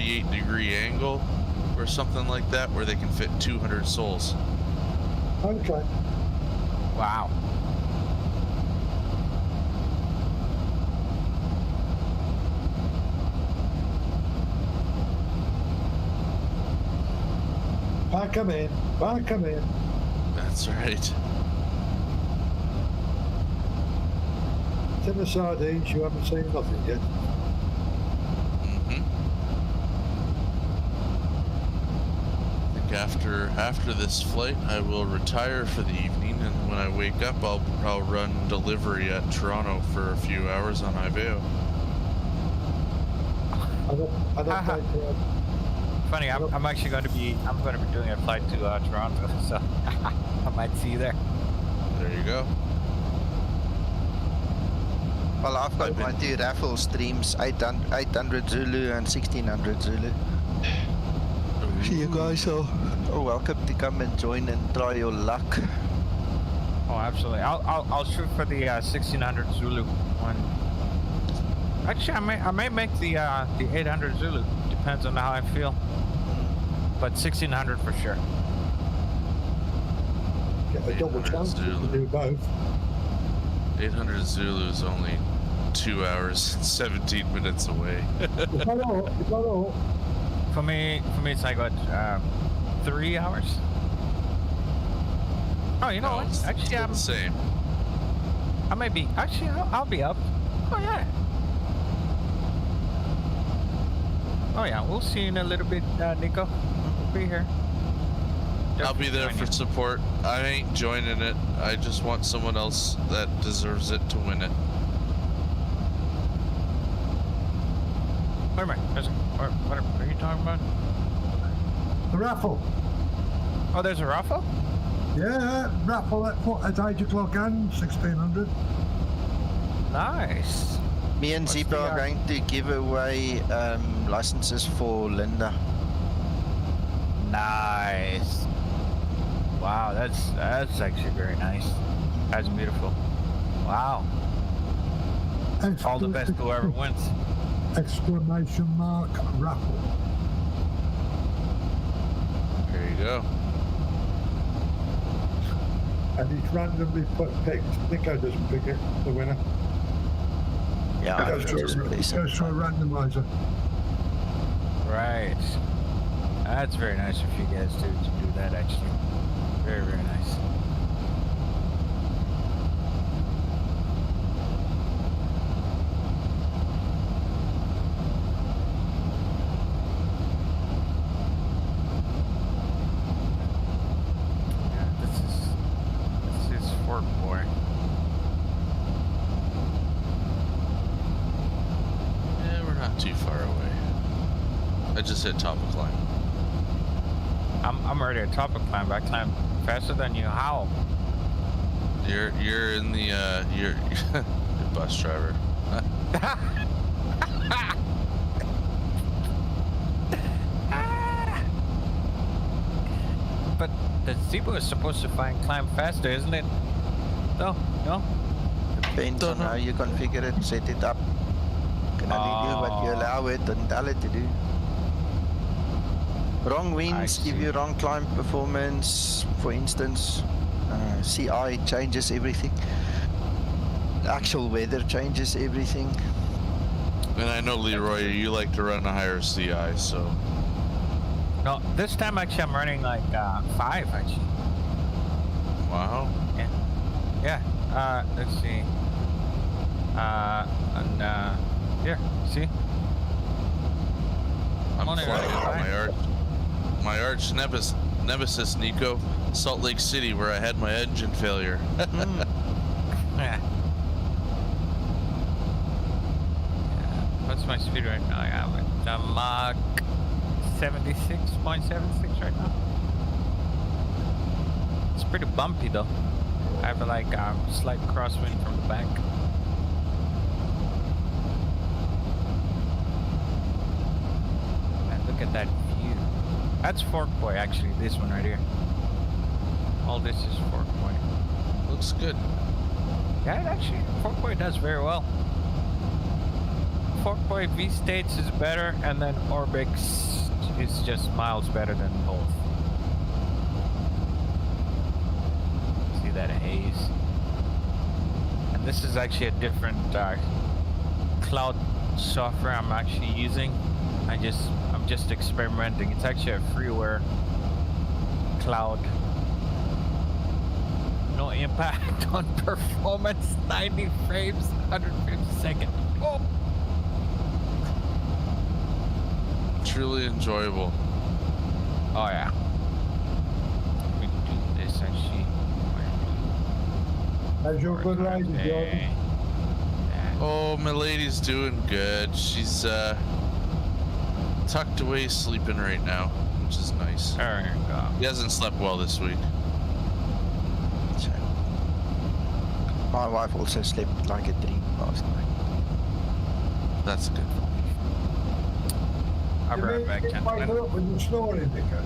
48-degree angle or something like that where they can fit 200 souls. Okay. Wow. Pack 'em in. Pack 'em in. That's right. Tin of sardines, you haven't seen nothing yet. I think after this flight, I will retire for the evening, and when I wake up, I'll run delivery at Toronto for a few hours on Iveo. I don't think, Funny, I'm actually going to be doing a flight to Toronto, so I might see you there. There you go. Well, I've got my 2 raffle streams, 800 Zulu and 1600 Zulu. So you guys are welcome to come and join and try your luck. Oh, absolutely. I'll shoot for the 1600 Zulu one. Actually, I may make the 800 Zulu. Depends on how I feel. But 1600 for sure. get a double chance to do both. 800 Zulu is only 2 hours and 17 minutes away. It's not all. For me, it's like what, 3 hours? Oh, you know what? Actually, I'm the same. I may be. Actually, I'll be up. Oh yeah. Oh yeah. We'll see you in a little bit, Nico. We'll be here. I'll be there for support. I ain't joining it. I just want someone else that deserves it to win it. Wait a minute. What are you talking about? The raffle. Oh, there's a raffle? Yeah, raffle at 8 o'clock and 1600. Nice. Me and Zebra are going to give away licenses for Linda. Nice. Wow, that's actually very nice. That's beautiful. Wow. All the best to whoever wins. Exclamation mark raffle. There you go. And it's randomly picked. Nico doesn't pick it, the winner. Yeah, It goes to a randomizer. Right. That's very nice of you guys to do that, actually. Very, very nice. Yeah, this is Fort Boy. Yeah, we're not too far away. I just hit top of climb. I'm already at top of climb. I climb faster than you. How? You're in the you're the bus driver. But the Zebra is supposed to climb faster, isn't it? No? Depends on how you configure it, set it up. Can only do what you allow it and tell it to do. Wrong winds give you wrong climb performance. For instance, CI changes everything. Actual weather changes everything. And I know, Leroy, you like to run a higher CI, so. No, this time actually I'm running like 5 actually. Wow. Yeah. Let's see. Here, see? I'm only flying running out 5. my arch nemesis, Nico, Salt Lake City, where I had my engine failure. Yeah. What's my speed right now? I'm at Mach 76.76 right now. It's pretty bumpy though. I have like a slight crosswind from the back. And look at that view. That's Fork Boy actually, this one right here. All this is Fork Boy. Looks good. Yeah, it actually, Fork Boy does very well. 4.8 V States is better, and then Orbix is just miles better than both. See that haze? And this is actually a different cloud software I'm actually using. I'm just experimenting. It's actually a freeware cloud. No impact on performance. 90 frames, 100 frames a second. Oh. Truly enjoyable. Oh yeah. We can do this actually. How's your good lady, Jordan? Oh, my lady's doing good. She's tucked away sleeping right now, which is nice. There you go. He hasn't slept well this week. My wife also slept like a dream last night. That's good. I'll be right back, Wake her gentlemen. up when you're snoring, Nico.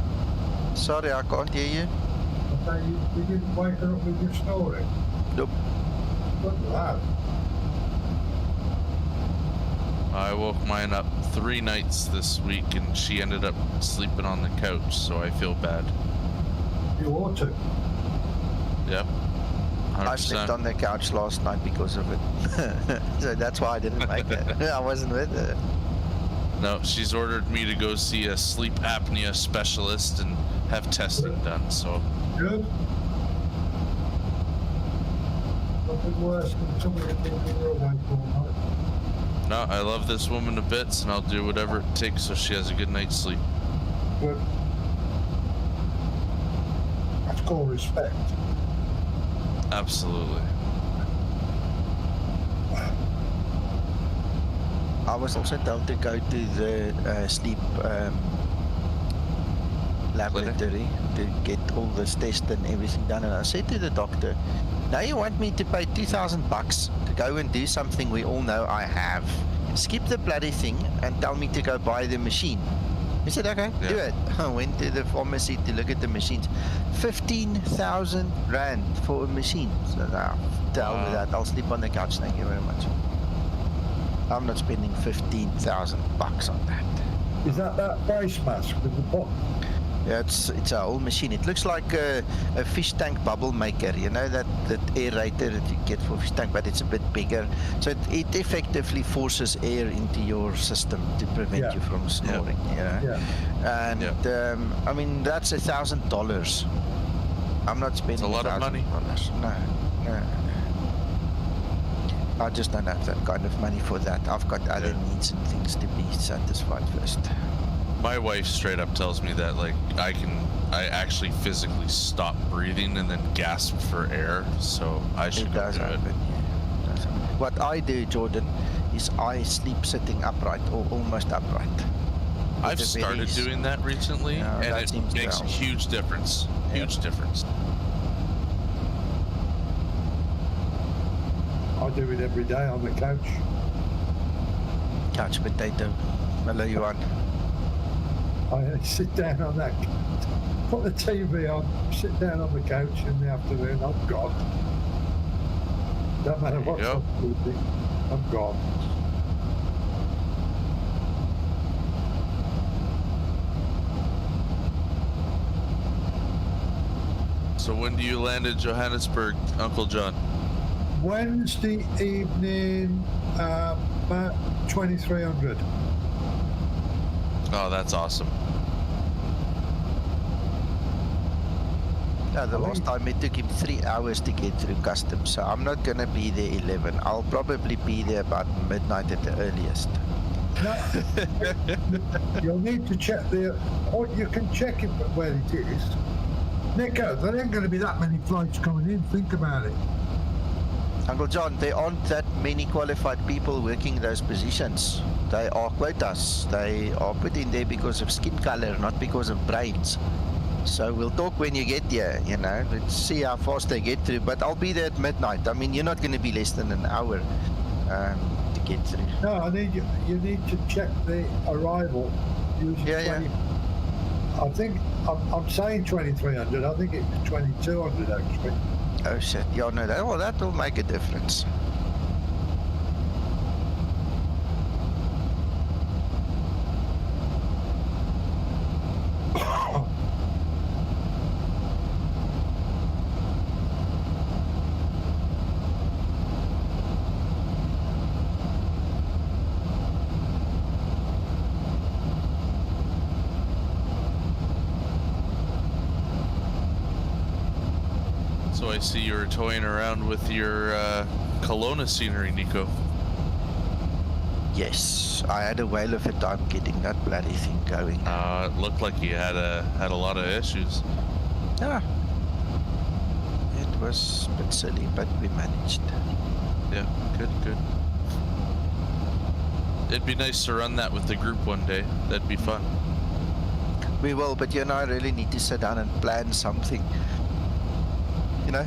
Sorry, I can't hear you. I say you didn't wake her up when you're snoring. Nope. Good lad. I woke mine up 3 nights this week, and she ended up sleeping on the couch, so I feel bad. You ought to. Yep. 100%. I slept on the couch last night because of it. So that's why I didn't make it. I wasn't with her. No, she's ordered me to go see a sleep apnea specialist and have testing done, so. Good. Nothing worse than somebody taking her away for a night. No, I love this woman to bits, and I'll do whatever it takes so she has a good night's sleep. Good. That's called respect. Absolutely. I was also told to go to the sleep laboratory to get all this test and everything done. And I said to the doctor, now you want me to pay $2,000 to go and do something we all know I have. Skip the bloody thing and tell me to go buy the machine. He said, okay, do it. I went to the pharmacy to look at the machines. 15,000 Rand for a machine. So now, tell me that. I'll sleep on the couch. Thank you very much. I'm not spending 15,000 bucks on that. Is that face mask with the bottom? Yeah, it's a whole machine. It looks like a fish tank bubble maker. You know that aerator that you get for fish tank, but it's a bit bigger. So it effectively forces air into your system to prevent you from snoring. Yeah. And I mean that's $1,000. I'm not spending. It's a lot of money. No. I just don't have that kind of money for that. I've got other needs and things to be satisfied first. My wife straight up tells me that, like, I actually physically stop breathing and then gasp for air, so I should It does do happen. it. Yeah, it does happen. What I do, Jordan, is I sleep sitting upright or almost upright. I've started doing that recently, and it makes a huge difference. Huge difference. I do it every day on the couch. Couch potato. Hello, Johan. I sit down on that, put the TV on, sit down on the couch in the afternoon, I'm gone. Don't matter what I'm doing, I'm gone. So when do you land in Johannesburg, Uncle John? Wednesday evening, about 2300. Oh, that's awesome. Yeah, the last time it took him 3 hours to get through customs, so I'm not gonna be there 11. I'll probably be there about midnight at the earliest. No, you'll need to check or you can check it where it is. Nico, there ain't going to be that many flights coming in, think about it. Uncle John, there aren't that many qualified people working those positions. They are quotas. They are put in there because of skin color, not because of brains. So we'll talk when you get there, you know. Let's see how fast they get through. But I'll be there at midnight. I mean, you're not going to be less than an hour to get through. No, I need you need to check the arrival using 20. I think, I'm saying 2300. I think it's 2200 actually. Oh shit, yeah, no, that will make a difference. I see you were toying around with your Kelowna scenery, Nico. Yes, I had a whale of a time getting that bloody thing going. It looked like you had a lot of issues. Yeah. It was a bit silly, but we managed. Yeah, good. It'd be nice to run that with the group one day. That'd be fun. We will, but you and I really need to sit down and plan something. You know,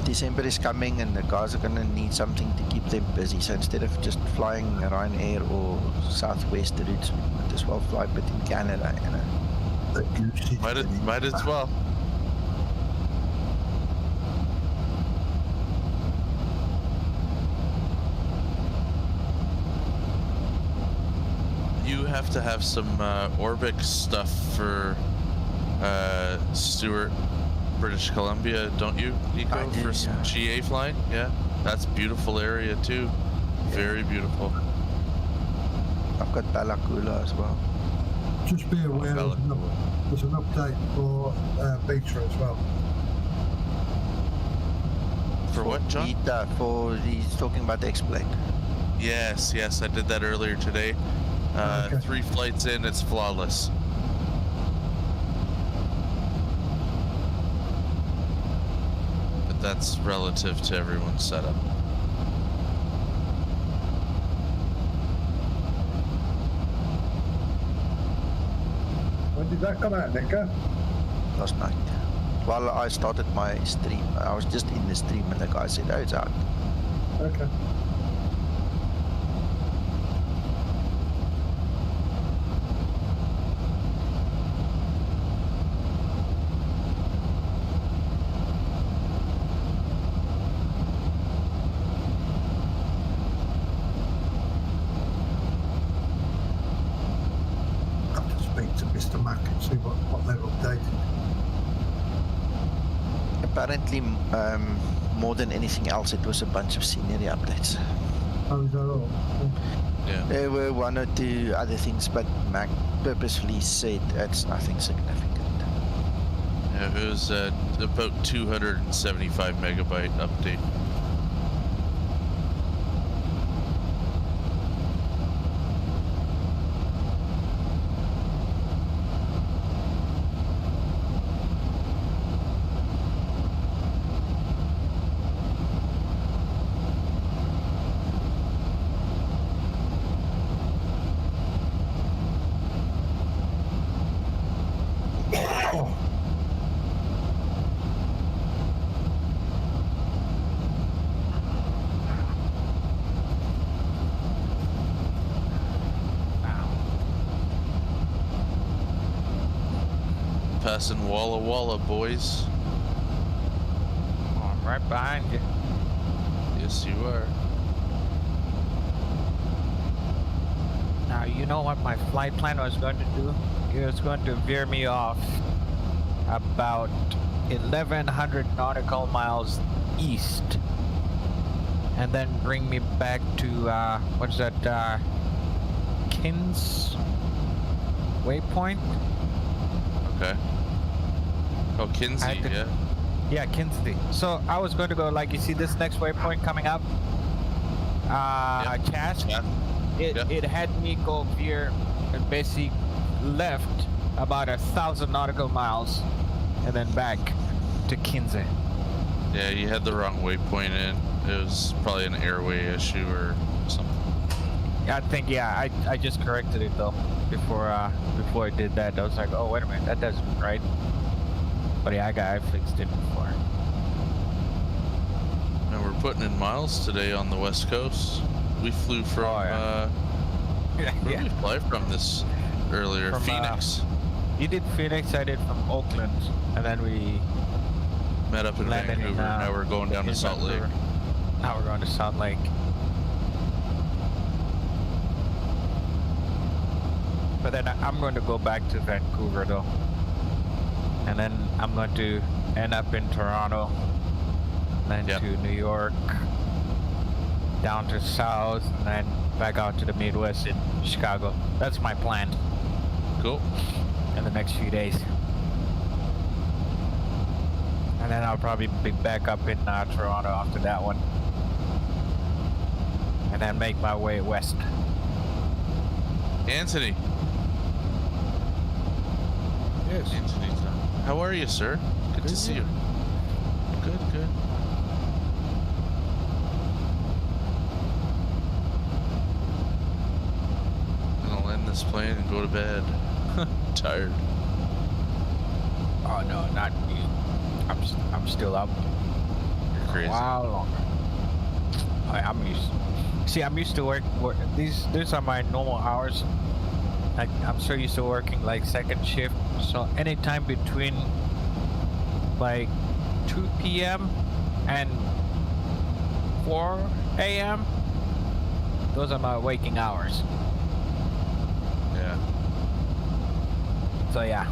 December is coming and the guys are going to need something to keep them busy. So instead of just flying Ryanair or Southwest routes, we might as well fly a bit in Canada, you know. Might as well. You have to have some Orbic stuff for Stewart, British Columbia, don't you, Nico? I do, for some yeah. GA flying? Yeah, that's beautiful area too. Yeah. Very beautiful. I've got Ballakula as well. Just be aware there's an update for beta as well. For what, John? Beta, he's talking about the X-Plane. Yes, I did that earlier today. Okay. 3 flights in, it's flawless. But that's relative to everyone's setup. When did that come out, Nico? Last night. While I started my stream, I was just in the stream and the guy said, oh, it's out. Okay. Have to speak to Mr. Mack and see what they've updated. Apparently, more than anything else, it was a bunch of scenery updates. Oh, is that all? Yeah. There were 1 or 2 other things, but Mac purposefully said it's nothing significant. Yeah, it was about 275 megabyte update. Passing Walla Walla, boys. Oh, I'm right behind you. Yes, you are. Now, you know what my flight plan was going to do? It was going to veer me off about 1,100 nautical miles east. And then bring me back to, what's that, Kins waypoint? Okay. Oh, Kinsey, yeah. Yeah, Kinsey. So I was going to go, like, you see this next waypoint coming up? Chas? Yeah. It had me go veer and basically left about 1,000 nautical miles and then back to Kinsey. Yeah, you had the wrong waypoint in. It was probably an airway issue or something. I think, yeah, I just corrected it though before I did that. I was like, oh, wait a minute, that doesn't right. But yeah, I fixed it before. And we're putting in miles today on the West Coast. We flew from, where did we fly from this earlier? From, Phoenix. You did Phoenix, I did from Oakland, and then we Met up in landed Vancouver, in, now we're going down to Salt Lake. Vancouver. Now we're going to Salt Lake. But then I'm going to go back to Vancouver though. And then I'm going to end up in Toronto, then to New York, down to South, and then back out to the Midwest in Chicago. That's my plan. Cool. In the next few days. And then I'll probably be back up in Toronto after that one. And then make my way west. Anthony. Yes. Anthony, how are you, sir? Good to see you. Good, good. I'll land this plane and go to bed. Tired. Oh no, not you. I'm still up. You're crazy. Wow, longer. I'm used. See, I'm used to work. These are my normal hours. Like, I'm so used to working like second shift. So anytime between like 2 p.m. and 4 a.m. those are my waking hours. Yeah. So yeah.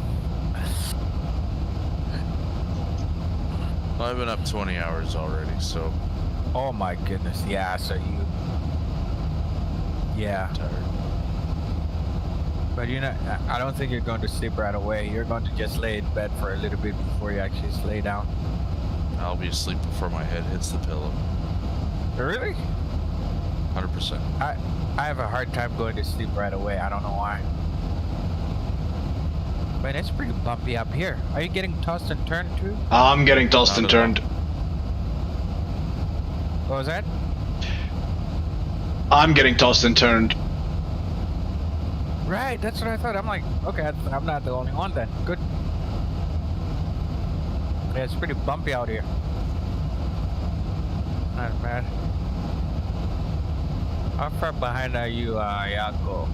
Well, I've been up 20 hours already, so. Oh my goodness. Yeah. So you. Yeah. I'm tired. But you know, I don't think you're going to sleep right away. You're going to just lay in bed for a little bit before you actually lay down. I'll be asleep before my head hits the pillow. Really? 100%. I have a hard time going to sleep right away. I don't know why. But it's pretty bumpy up here. Are you getting tossed and turned too? I'm getting tossed and turned. What was that? I'm getting tossed and turned. Right, that's what I thought. I'm like, okay, I'm not the only one then. Good. Yeah, it's pretty bumpy out here. Not bad. How far behind are you, Yako?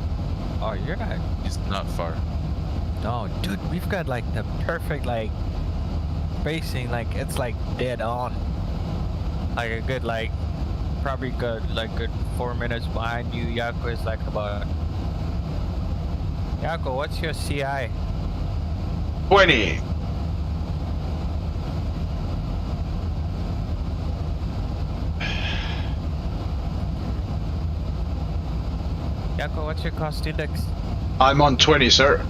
Oh, you're not. He's not far. No, dude, we've got like the perfect like spacing. Like it's like dead on. Like a good like, probably good like good 4 minutes behind you. Yako is like about. Yako, what's your CI? 20. Yako, what's your cost index? I'm on 20, sir.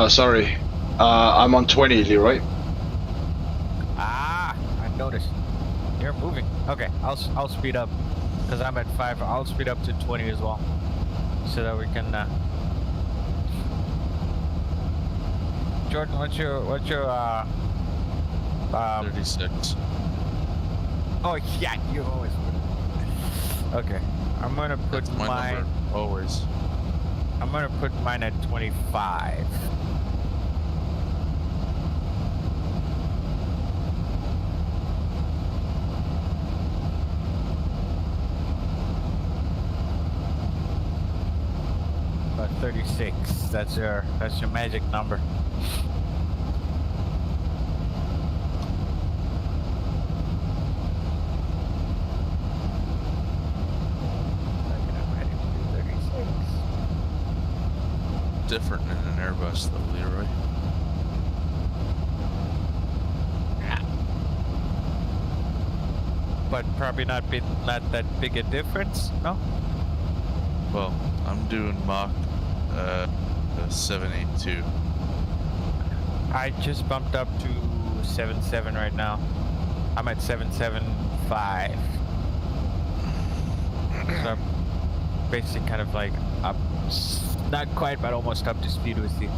Sorry. I'm on 20, Leroy. Ah, I noticed. You're moving. Okay, I'll speed up, cause I'm at 5. I'll speed up to 20 as well, so that we can. Jordan, what's your 36. Oh yeah, you always. Okay, I'm gonna put That's my mine. number, always. I'm gonna put mine at 25. About 36. That's your magic number. Different in an Airbus though, Leroy. But probably not that big a difference, no? Well, I'm doing Mach 782. I just bumped up to 7.7 right now. I'm at 7.75. So I'm basically kind of like up, not quite, but almost up to speed with you.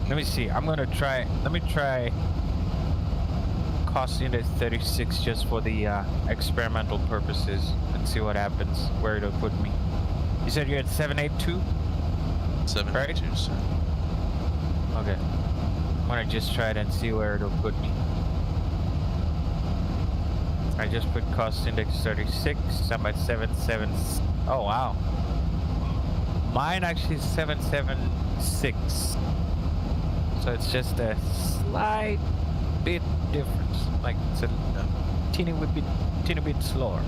Let me see. Let me try cost index 36 just for the experimental purposes and see what happens, where it'll put me. You said you're at 782? 782, Right? sir. Okay. I'm gonna just try it and see where it'll put me. I just put cost index 36. I'm at 7.7. Oh wow. Mine actually is 7.76. So it's just a slight bit difference. Like it's a teeny bit slower.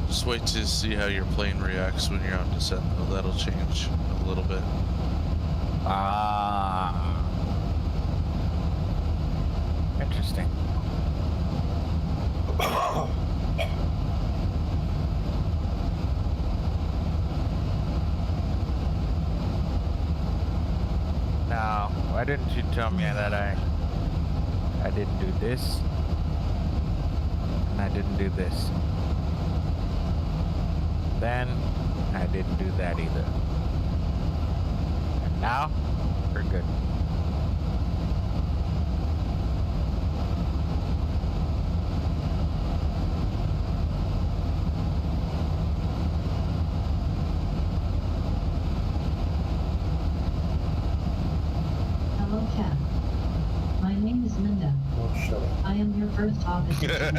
Just wait to see how your plane reacts when you're on descent, though. That'll change a little bit. Ah. Interesting. Now, now? Why didn't you tell me that I didn't do this? And I didn't do this. Then I didn't do that either. And now we're good. Hello, Cat. My name is Linda. Oh, shut up. I am your first officer.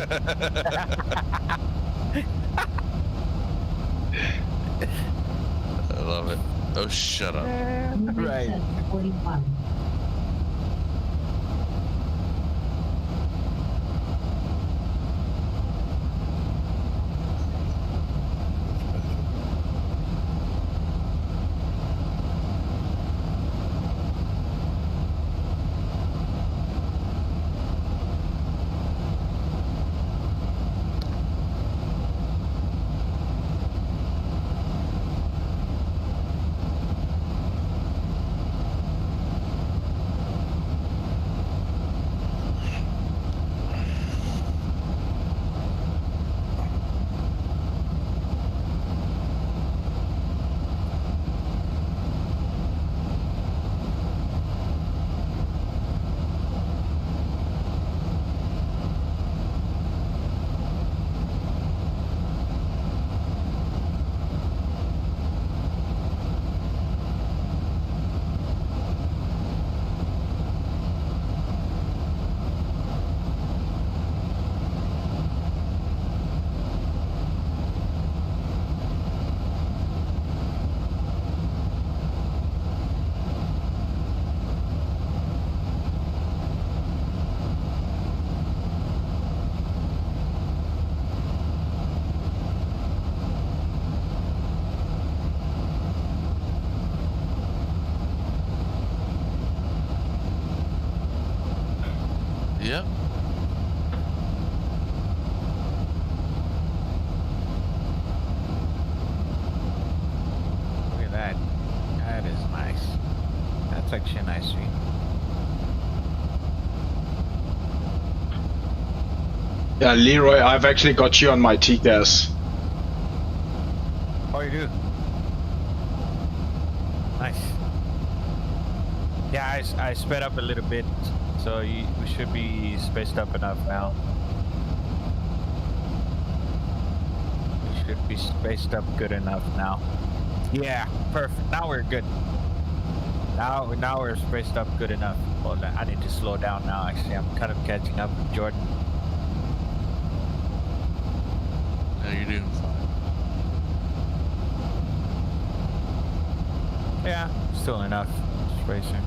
I love it. Oh, shut up. Right. 45. Yep. Look at that. That is nice. That's actually a nice street. Yeah, Leroy, I've actually got you on my TCAS. Oh, you do? Nice. Yeah, I sped up a little bit, so we should be spaced up enough now. We should be spaced up good enough now. Yeah, perfect. Now we're good. Now we're spaced up good enough. Well, I need to slow down now. Actually, I'm kind of catching up with Jordan. No, you're doing fine. Yeah, still enough spacing.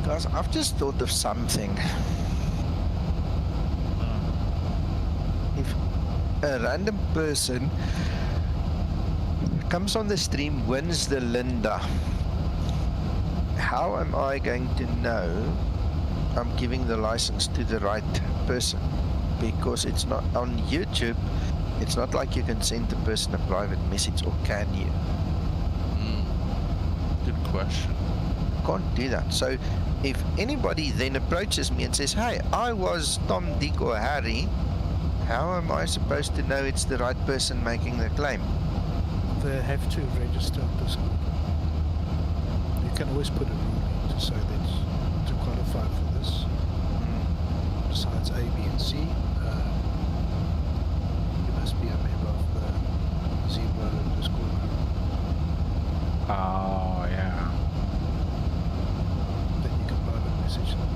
Guys, I've just thought of something. If a random person comes on the stream, wins the Linda, how am I going to know I'm giving the license to the right person? Because it's not on YouTube. It's not like you can send the person a private message, or can you? Good question. Can't do that. So if anybody then approaches me and says, hey, I was Tom, Dick or Harry, how am I supposed to know it's the right person making the claim? They have to register at the school. can always put a rule in to say that to qualify for this, besides A, B, and C, you must be a member of the Zebra Discord group. Oh, yeah. Then you can private message them.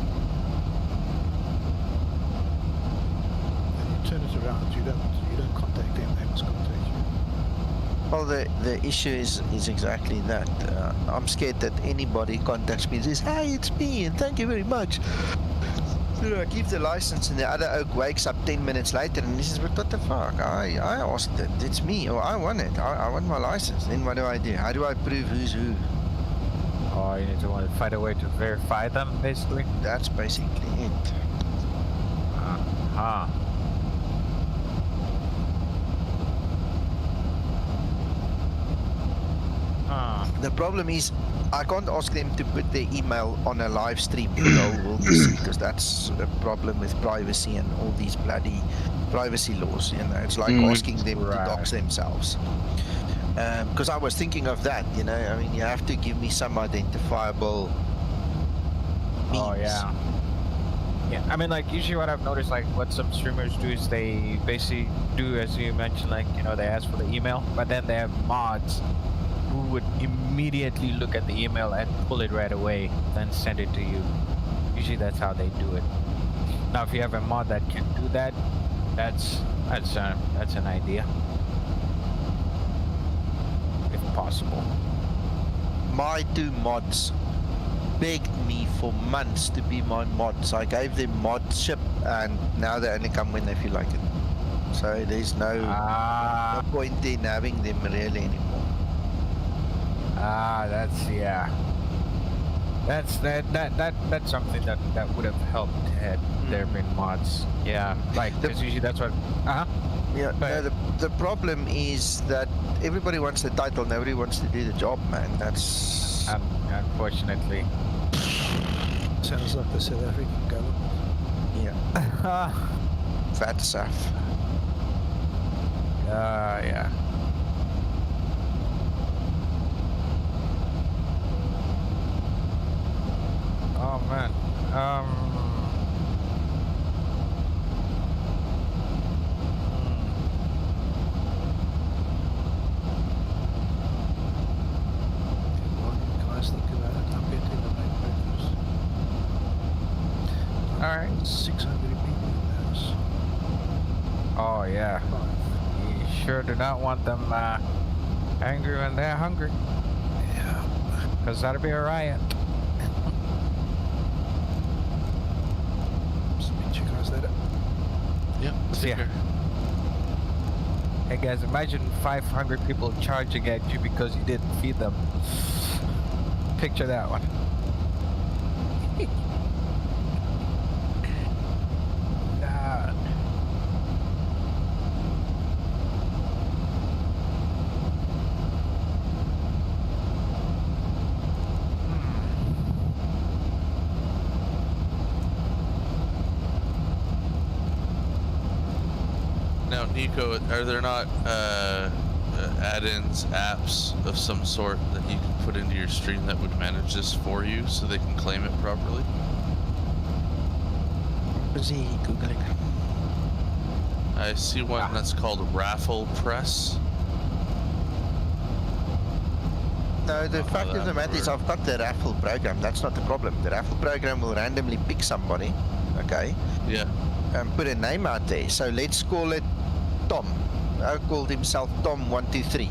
And you turn it around. You don't contact them. They must contact you. Well, the issue is exactly that. I'm scared that anybody contacts me and says, "Hey, it's me, and thank you very much." So I give the license, and the other oak wakes up 10 minutes later, and he says, "But what the fuck? I asked it. It's me, or I want it. I want my license." Then what do I do? How do I prove who's who? Oh, you need to find a way to verify them, basically. That's basically it. Huh. The problem is, I can't ask them to put their email on a live stream because that's a problem with privacy and all these bloody privacy laws. You know, it's like asking them to dox themselves. Because I was thinking of that. You know, I mean, you have to give me some identifiable means. Oh, yeah. Yeah, I mean, like, usually what I've noticed, like, what some streamers do is they basically do, as you mentioned, like, you know, they ask for the email, but then they have mods who would immediately look at the email and pull it right away, then send it to you. Usually that's how they do it. Now, if you have a mod that can do that, that's an idea, if possible. My two mods begged me for months to be my mods. I gave them modship, and now they only come when they feel like it. So there's no point in having them really anymore. That's something that would have helped had there been mods. Yeah, like, because usually that's what. Yeah. No, the problem is that everybody wants the title, nobody wants to do the job, man. That's unfortunately. Sounds like the South African government. Yeah. Fat stuff. Yeah. Oh man. Guys, think about it. I'm getting the main breakfast. Alright. 600 people in the house. Oh yeah. 5. You sure do not want them angry when they're hungry. Yeah. Because that'll be a riot. Meet you guys later. Yep. See ya. Hey guys, imagine 500 people charging at you because you didn't feed them. Picture that one. God. Now, Nico, are there not add-ins, apps of some sort that you can put into your stream that would manage this for you so they can claim it properly? Busy Googling. I see one that's called Raffle Press. No, the fact of the matter is I've got the raffle program. That's not the problem. The raffle program will randomly pick somebody, okay? Yeah. And put a name out there. So let's call it Tom. I called himself Tom123,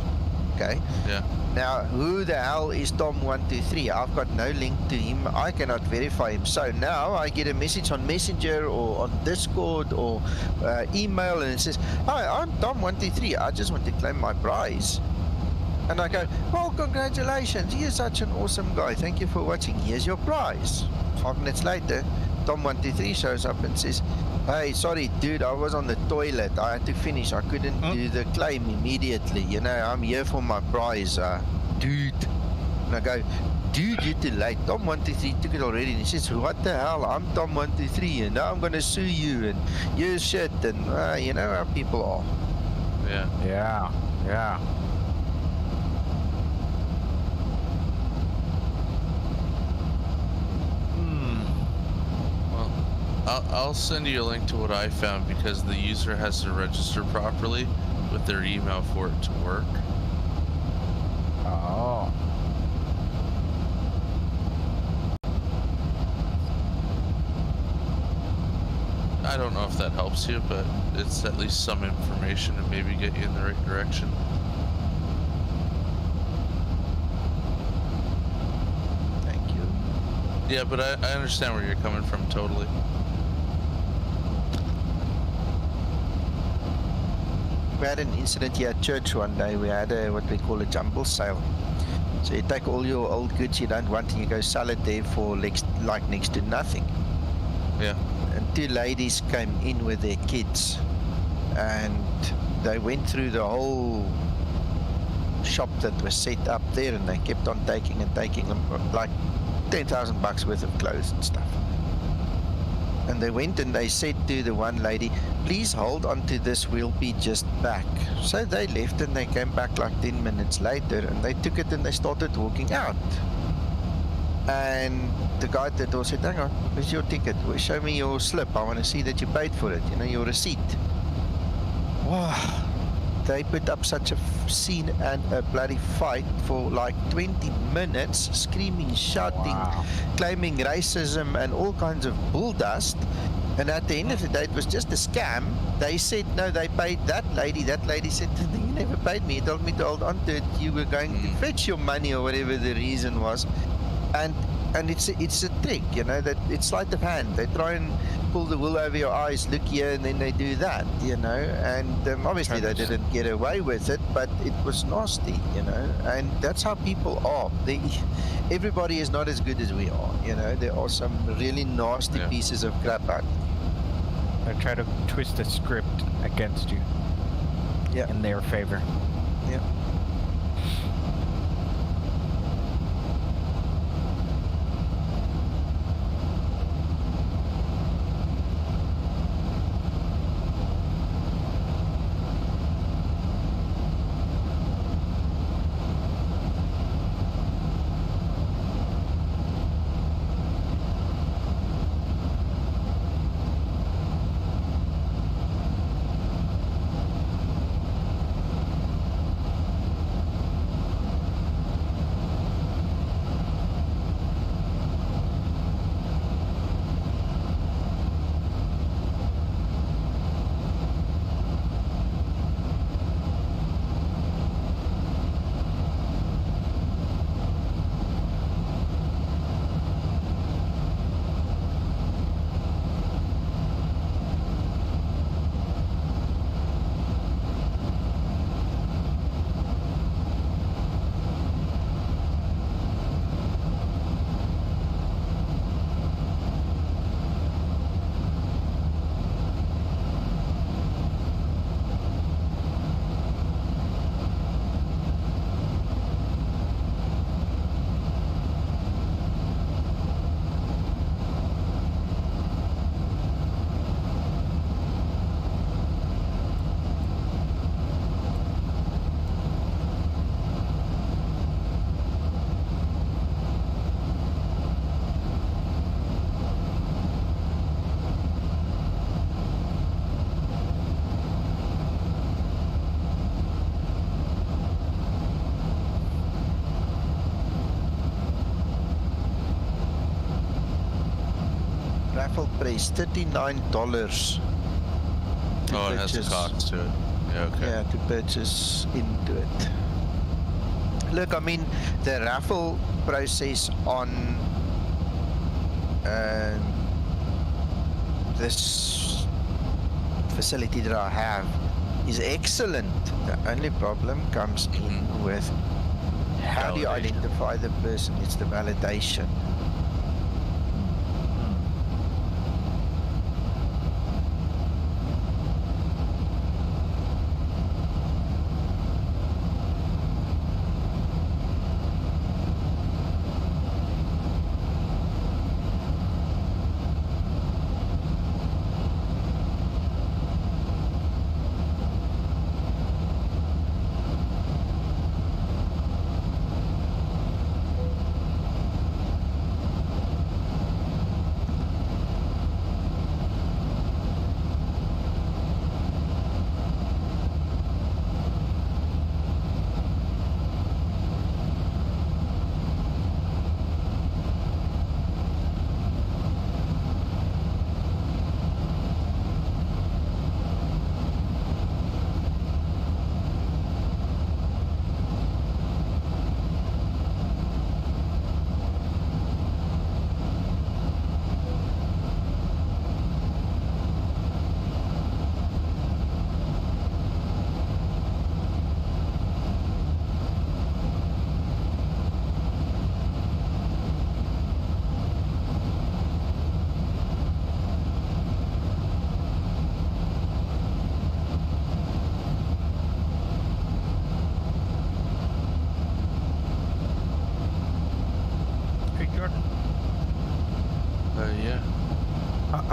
okay? Yeah. Now, who the hell is Tom123? I've got no link to him. I cannot verify him. So now I get a message on Messenger or on Discord or email, and it says, "Hi, I'm Tom123. I just want to claim my prize." And I go, "Well, congratulations. You're such an awesome guy. Thank you for watching. Here's your prize." 5 minutes later, Tom123 shows up and says, "Hey, sorry, dude, I was on the toilet. I had to finish. I couldn't do the claim immediately. You know, I'm here for my prize, dude." And I go, "Dude, you're too late. Tom123 took it already." And he says, "What the hell? I'm Tom123, and now I'm going to sue you, and you're shit." And you know how people are. Yeah. Yeah. I'll send you a link to what I found because the user has to register properly with their email for it to work. Oh. I don't know if that helps you, but it's at least some information and maybe get you in the right direction. Thank you. Yeah, but I understand where you're coming from totally. We had an incident here at church one day. We had what we call a jumble sale. So you take all your old goods you don't want and you go sell it there for next to nothing. Yeah. And two ladies came in with their kids and they went through the whole shop that was set up there and they kept on taking them, like $10,000 worth of clothes and stuff. And they went and they said to the one lady, please hold on to this, we'll be just back. So they left and they came back like 10 minutes later and they took it and they started walking out. And the guy at the door said, hang on, where's your ticket? Well, show me your slip. I want to see that you paid for it, you know, your receipt. Wow. They put up such a scene and a bloody fight for like 20 minutes, screaming, shouting, claiming racism and all kinds of bull dust. And at the end of the day, it was just a scam. They said, no, they paid that lady. That lady said, you never paid me. You told me to hold on to it. You were going to fetch your money or whatever the reason was. And it's a trick, you know, that it's sleight of hand. They try and pull the wool over your eyes, look here, and then they do that, you know. And obviously they didn't get away with it, but it was nasty, you know. And that's how people are. Everybody is not as good as we are, you know. There are some really nasty pieces of crap out there. They try to twist the script against you. Yeah. In their favor. Yeah. Raffle price $39. Oh, it has a cost to it. Yeah, okay. Yeah, to purchase into it. Look, I mean, the raffle process on this facility that I have is excellent. The only problem comes in with how do you identify the person? It's the validation.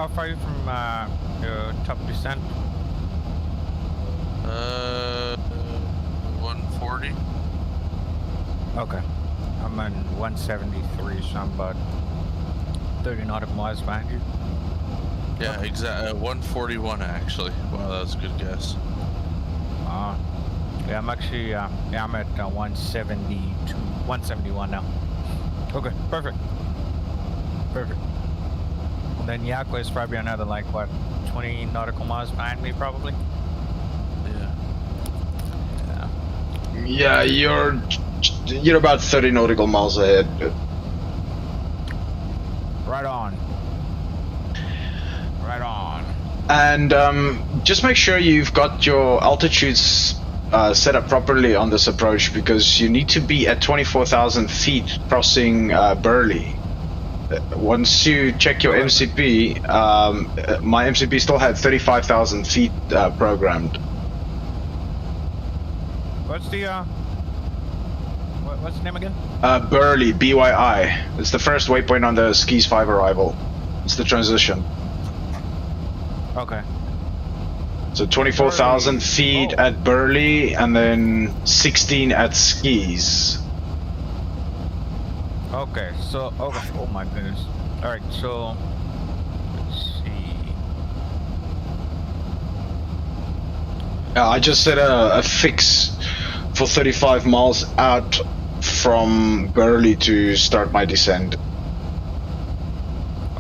how far are you from your top descent? 140. Okay. I'm on 173, so I'm about 30 nautical miles behind you. Yeah, exactly. 141 actually. Wow, that was a good guess. Yeah, I'm actually, yeah, I'm at 172, 171 now. Okay, perfect. Perfect. And then Yakwa is probably another, like, what, 20 nautical miles behind me, probably? Yeah. Yeah, you're about 30 nautical miles ahead. Right on. Right on. And just make sure you've got your altitudes set up properly on this approach, because you need to be at 24,000 feet crossing Burley. Once you check your MCP, my MCP still had 35,000 feet programmed. What's the, what's the name again? Burley, BYI. It's the first waypoint on the skis 5 arrival. It's the transition. Okay. So 24,000 Burley. feet Oh. at Burley, and then 16 at skis. Okay, so, okay, oh my goodness. Alright, so, let's see. I just set a fix for 35 miles out from Burley to start my descent.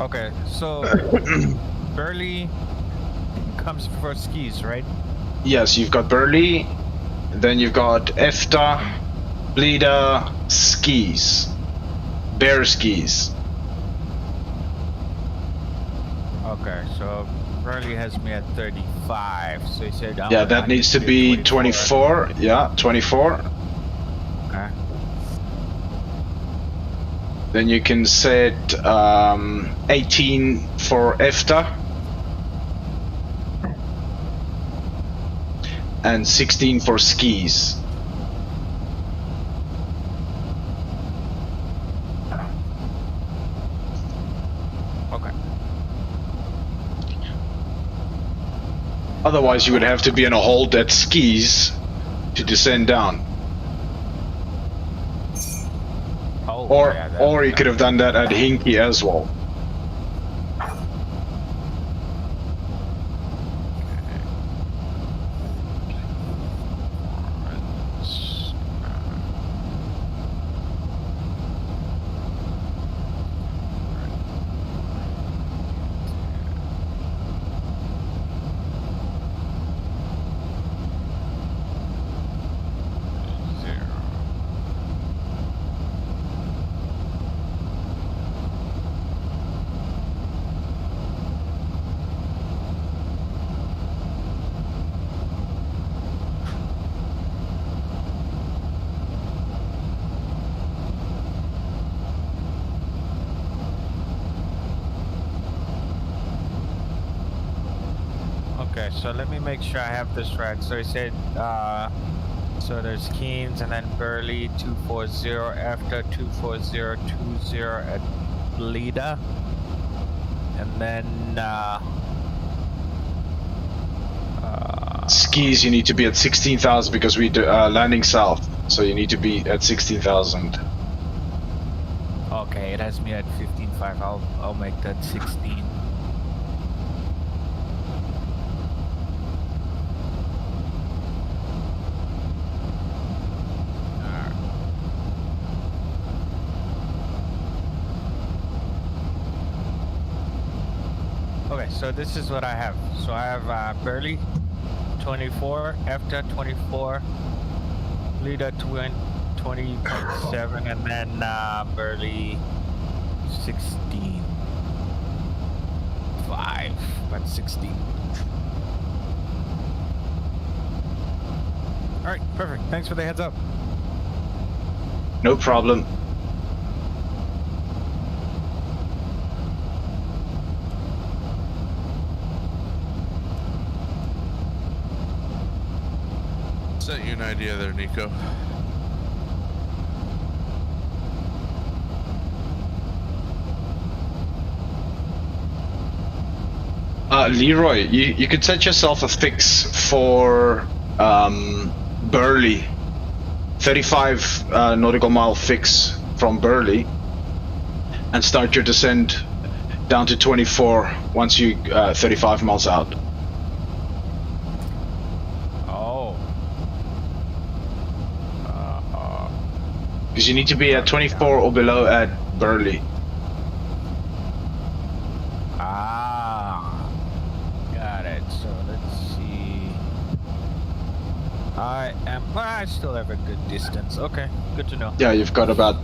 Okay, so, Burley comes before skis, right? Yes, you've got Burley, then you've got EFTA, Bleeder, skis. Bare skis. Okay, so Burley has me at 35, so he said... Yeah, that needs to be 24. Yeah, 24. Okay. Then you can set 18 for EFTA. And 16 for skis. Okay. Otherwise, you would have to be in a hold at skis to descend down. Oh, Or, yeah, or you could have done that at Hinky as well. Okay, so let me make sure I have this right. So he said, so there's Keynes and then Burley 240 after 24020 at Leda. And then, Skis, you need to be at 16,000 because we do landing south. So you need to be at 16,000. okay, it has me at 15.5. I'll make that 16. Okay, so this is what I have. So I have Burley 24, after 24, Leda 20.7, and then Burley 16.5, but 16. All right, perfect. Thanks for the heads up. No problem. Set you an idea there, Nico. Leroy, you could set yourself a fix for Burley. 35 nautical mile fix from Burley, and start your descent down to 24 once you 35 miles out. Oh. Because you need to be at 24 or below at Burley. Got it. So let's see. I still have a good distance. Okay, good to know. Yeah, you've got about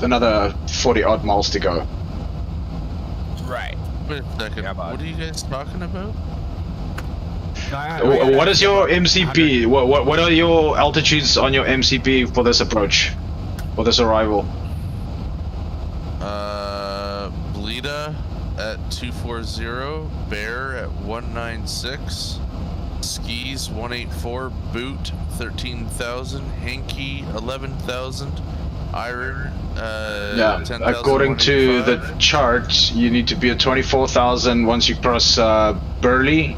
another 40 odd miles to go. Right. Wait a second. Yeah, bud. What are you guys talking about? What is your MCP? What are your altitudes on your MCP for this approach? For this arrival? Bleda at 240, Bear at 196, Skis 184, Boot 13,000, Hanky 11,000, Iron Yeah, 10,000, according to the 185. chart, you need to be at 24,000 once you cross Burley,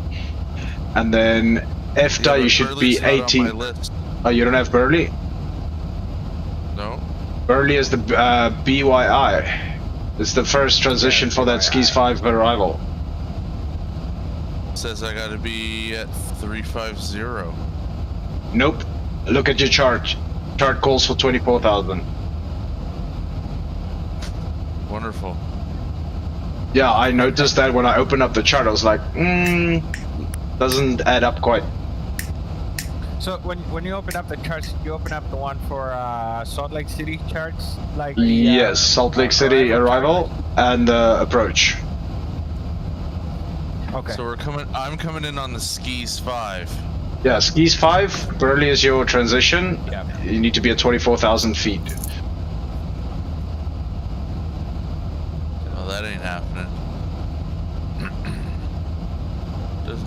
and then EFTA Yeah, you but should Burley's be not on 18. my list. Oh, you don't have Burley? No. Burley is the BYI. It's the first transition for that Skis 5 arrival. Says I gotta be at 350. Nope. Look at your chart. Chart calls for 24,000. Wonderful. Yeah, I noticed that when I opened up the chart. I was like, doesn't add up quite. So when you open up the charts, you open up the one for Salt Lake City charts, like the, Yes, Salt Lake City arrival and approach. Okay. So I'm coming in on the Skis 5. Yeah, Skis 5, Burley is your transition. Yeah. You need to be at 24,000 feet. Oh, that ain't happening. Doesn't.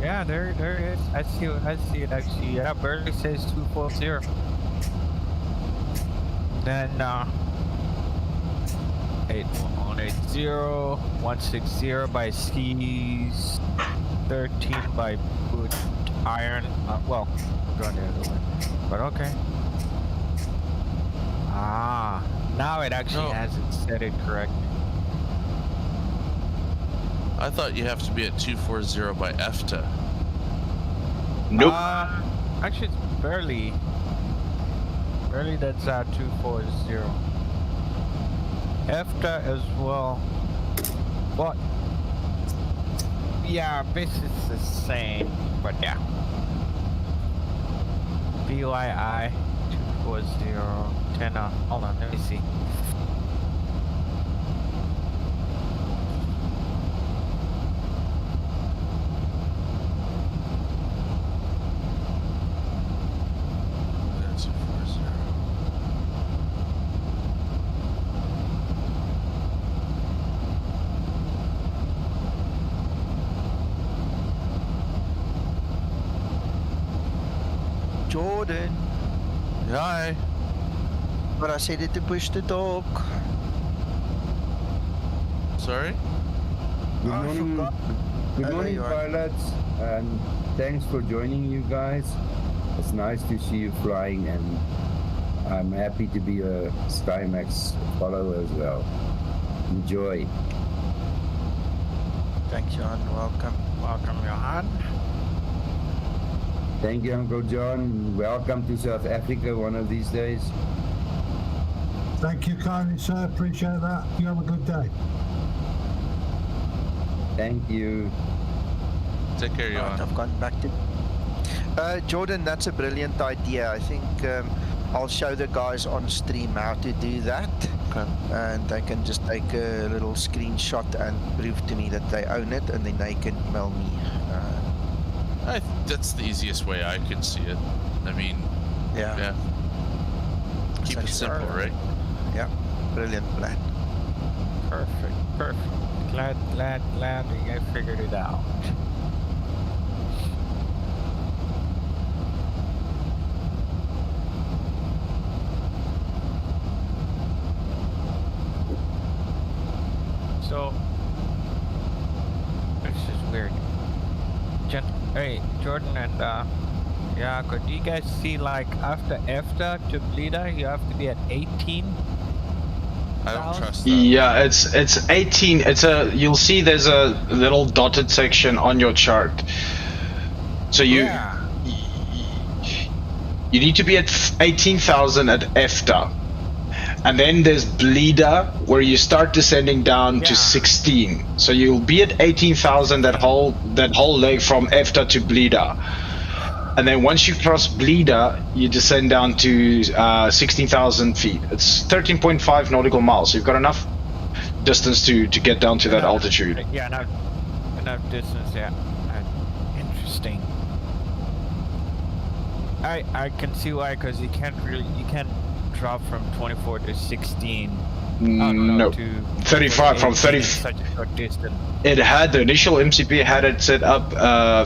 Yeah, there it is. I see it actually. Yeah, Burley says 240. Then 8180, 160 by Skis, 13 by Boot Iron. Well, I'm going the other way, but okay. Now it actually has it set it correct. I thought you have to be at 240 by EFTA. Nope. Actually, it's Burley. Burley, that's 240. EFTA as well. But yeah, base is the same. But yeah. BYI 240 10. Hold on, let me see. That's 240. Jordan, Hi. but I said it to push the dog. Sorry? Good morning, good Hello, morning, you are. pilots, and thanks for joining you guys. It's nice to see you flying, and I'm happy to be a SkyMax follower as well. Enjoy. Thank you, and welcome. Welcome, Johan. Thank you, Uncle John. Welcome to South Africa one of these days. Thank you kindly, sir. Appreciate that. You have a good day. Thank you. Take care, Right, Johan. I've gone back to. Jordan, that's a brilliant idea. I think I'll show the guys on stream how to do that. Okay. And they can just take a little screenshot and prove to me that they own it, and then they can email me. That's the easiest way I could see it. I mean, yeah. Keep it simple, right? Yeah, brilliant plan. Perfect. Glad I figured it out. So this is weird. Hey, Jordan and yeah, do you guys see like after EFTA to Blida, you have to be at 18? I don't trust that. Yeah, it's 18. You'll see there's a little dotted section on your chart. So you need to be at 18,000 at EFTA. And then there's Blida, where you start descending down to 16. So you'll be at 18,000 that whole leg from EFTA to Blida. And then once you cross Blida, you descend down to 16,000 feet. It's 13.5 nautical miles. So you've got enough distance to get down to that altitude. Yeah, enough distance. Yeah, interesting. I can see why, because you can't drop from 24 to 16. No, to 35 from 30. Such a short distance. It had the initial MCP had it set up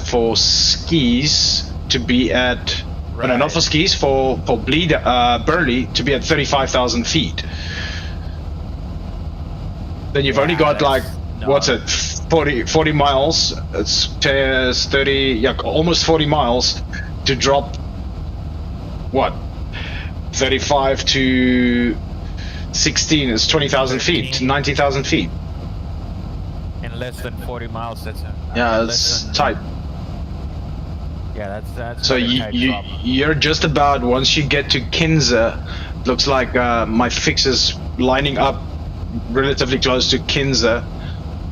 for skis to be at, no, not for skis, for Burley to be at 35,000 feet. Then you've only got like, what's it, 40 miles. It's 30, yeah, almost 40 miles to drop. What? 35 to 16 is 20,000 feet, 90,000 feet. In less than 40 miles, that's it's tight. Yeah, that's. So you're just about, once you get to Kinza, looks like my fix is lining up relatively close to Kinza,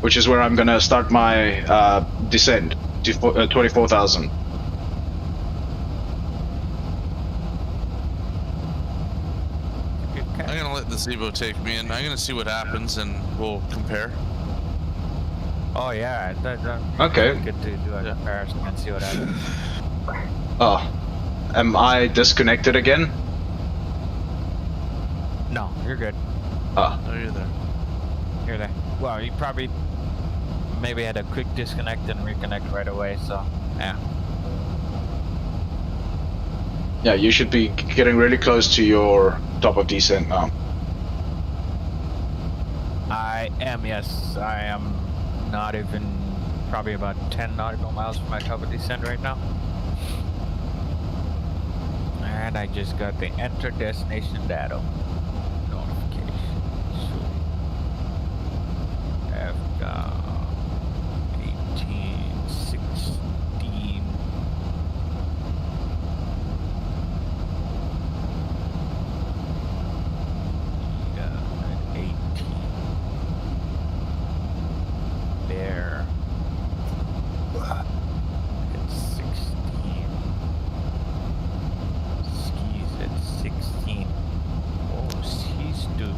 which is where I'm gonna start my descent to 24,000. I'm gonna let the Zebo take me in. I'm gonna see what happens, and we'll compare. Oh yeah, okay. Good to do a comparison and see what happens. Oh, am I disconnected again? No, you're good. Oh, you're there. You're there. Well, you probably maybe had a quick disconnect and reconnect right away. So yeah. Yeah, you should be getting really close to your top of descent now. I am, yes. I am not even, probably about 10 nautical miles from my top of descent right now. And I just got the enter destination data notification. So I've got 18, 16. There. It's 16. Skis at 16. Oh, skis do.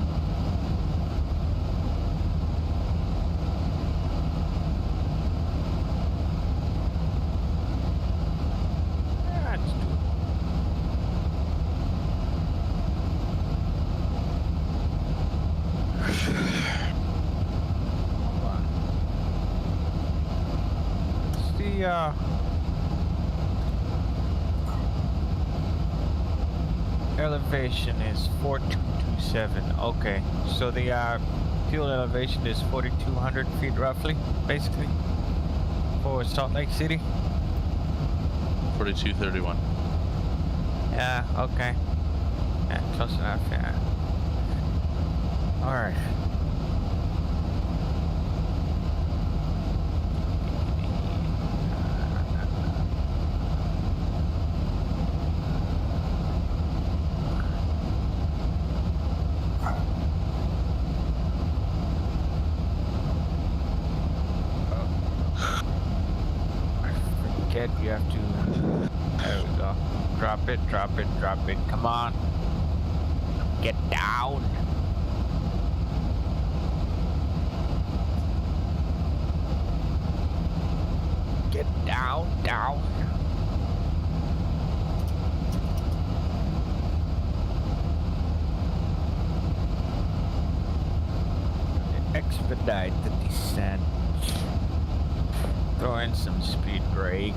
That's doable. Elevation is 4227. Okay, so the fuel elevation is 4,200 feet roughly, basically, for Salt Lake City. 4231. Yeah. Okay. Yeah, close enough. Yeah. All right. You have to, there we go, drop it, come on, get down, down, expedite the descent. Throw in some speed brake.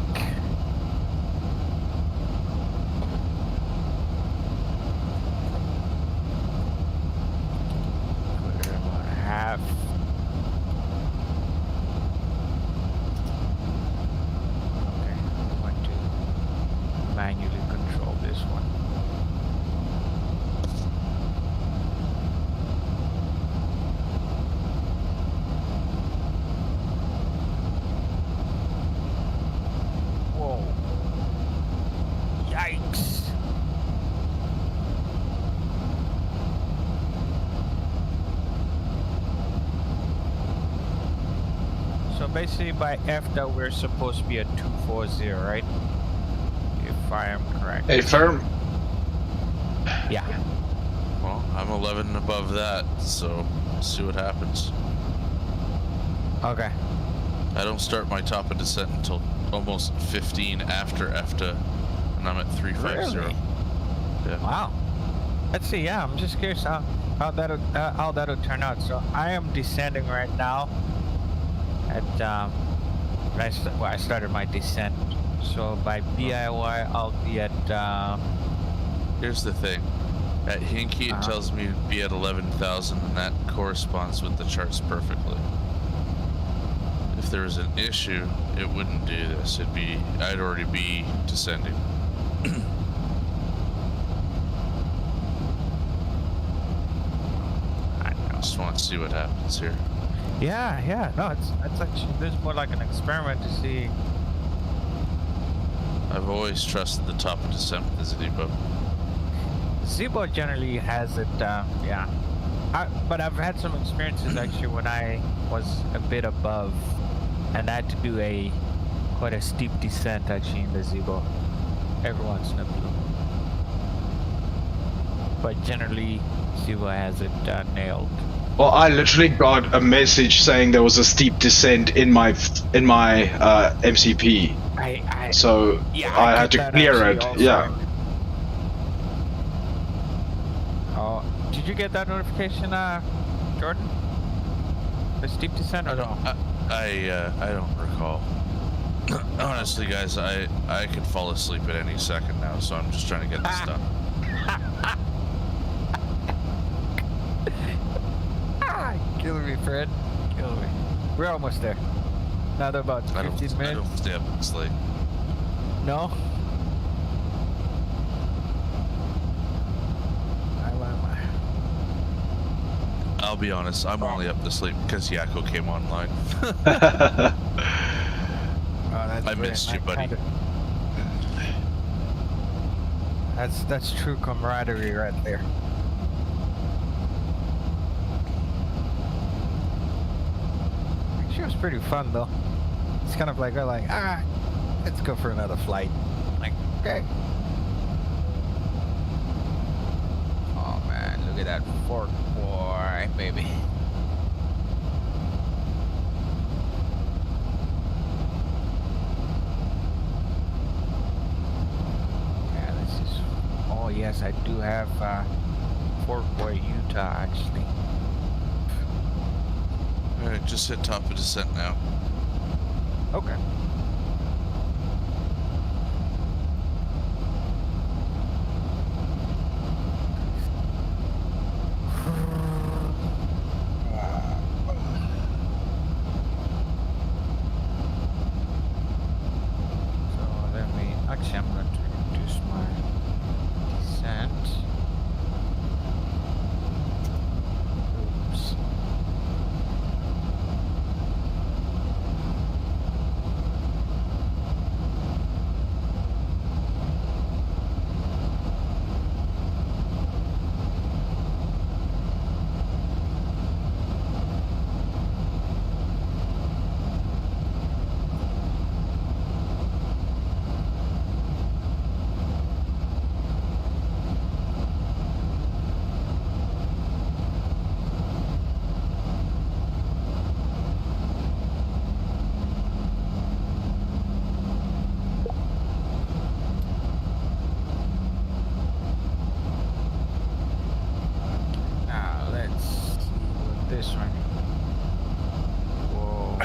Put it about half. So basically by EFTA we're supposed to be at 240, right? If I am correct. Hey, firm. Yeah. Well, I'm 11 above that, so we'll see what happens. Okay. I don't start my top of descent until almost 15 after EFTA, and I'm at 350. Really? Yeah. Wow. Let's see. Yeah, I'm just curious how that'll turn out. So I am descending right now. At I started my descent. So by BIY I'll be at. Here's the thing. At Hinky, it tells me to be at 11,000, and that corresponds with the charts perfectly. If there was an issue, it wouldn't do this. I'd already be descending. I just want to see what happens here. Yeah. No, it's actually this is more like an experiment to see. I've always trusted the top of descent with the Zebo. Zebo generally has it, yeah. But I've had some experiences actually when I was a bit above, and I had to do quite a steep descent actually in the Zebo every once in a blue. But generally, Zebo has it nailed. Well, I literally got a message saying there was a steep descent in my MCP. I had to clear it. Also. Yeah. Oh, did you get that notification, Jordan? The steep descent or no? I don't recall. Honestly, guys, I could fall asleep at any second now, so I'm just trying to get this done. Killing me, Fred. Killing me. We're almost there. Another about 15 minutes. I don't stay up this late. No? I'll be honest, I'm only up this late because Yakko came online. I missed you, buddy. That's true camaraderie right there. Actually, it was pretty fun though. It's kind of like we're like, let's go for another flight. Like, okay. Oh man, look at that fork, boy, baby. Yeah, this is. Oh yes, I do have Fort Boy, Utah, actually. Alright, just hit top of descent now. Okay. Actually, I'm going to reduce my descent. Oops. This one. Whoa.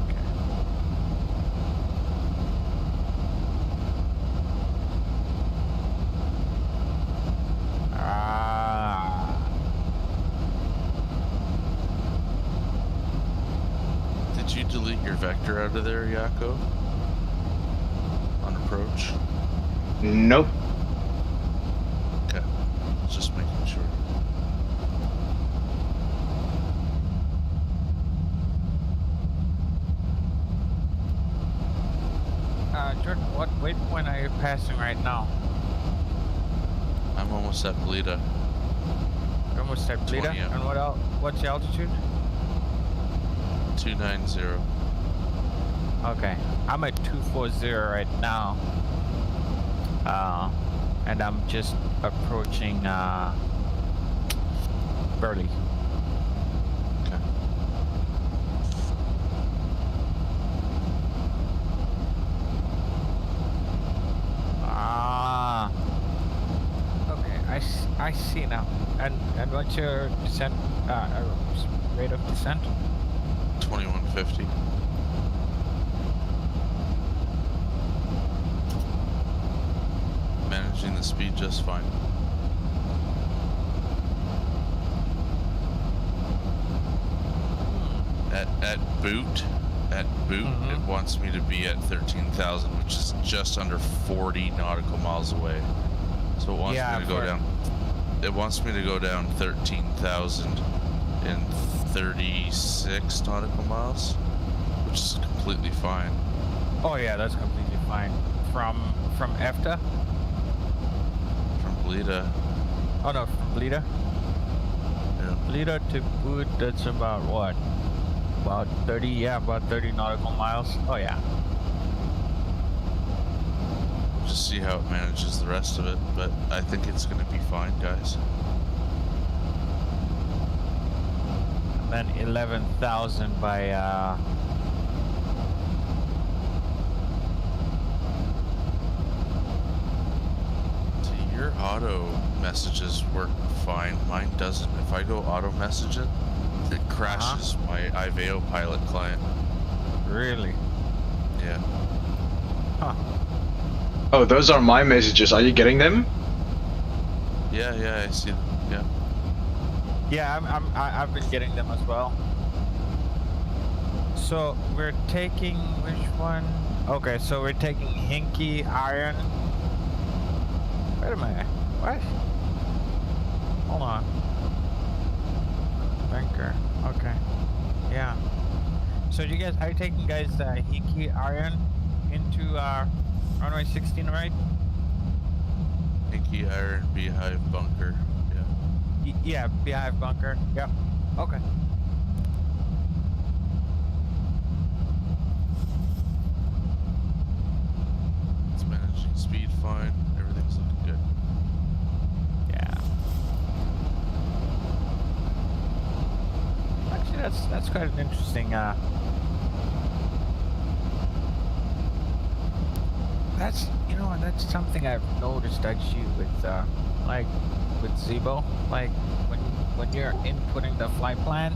Okay. Did you delete your vector out of there, Yakko? On approach? Nope. Okay. Just making sure. Jordan, what waypoint are you passing right now? I'm almost at Blida. You're almost at Blida? 20, yeah. And what else? What's the altitude? 290. Okay, I'm at 240 right now. And I'm just approaching Burley. Okay. Okay, I see now. And what's your descent rate of descent? 2150. Managing the speed just fine. At boot, it wants me to be at 13,000, which is just under 40 nautical miles away. So it wants me to go down. It wants me to go down 13,036 nautical miles, which is completely fine. Oh yeah, that's completely fine. From EFTA? From Blida. Oh no, from Blida? Yeah. Blida to boot, that's about what? About 30, yeah, about 30 nautical miles. Oh yeah. We'll just see how it manages the rest of it, but I think it's going to be fine, guys. And then 11,000 by Your auto messages work fine. Mine doesn't. If I go auto message it, it crashes my Iveo pilot client. Really? Yeah. Huh. Oh, those are my messages. Are you getting them? Yeah, I see them. Yeah. Yeah, I've been getting them as well. So we're taking which one? Okay, so we're taking Hinky Iron. Wait a minute. What? Hold on. Banker. Okay. Yeah. So you guys are you taking Hinky Iron into runway 16, right? Hinky Iron Beehive Bunker. Yeah. Yeah, Beehive Bunker. Yep. Okay. It's managing speed fine. Everything's looking good. Yeah. Actually, that's quite an interesting. That's that's something I've noticed actually with like with Zibo. Like when you're inputting the flight plan,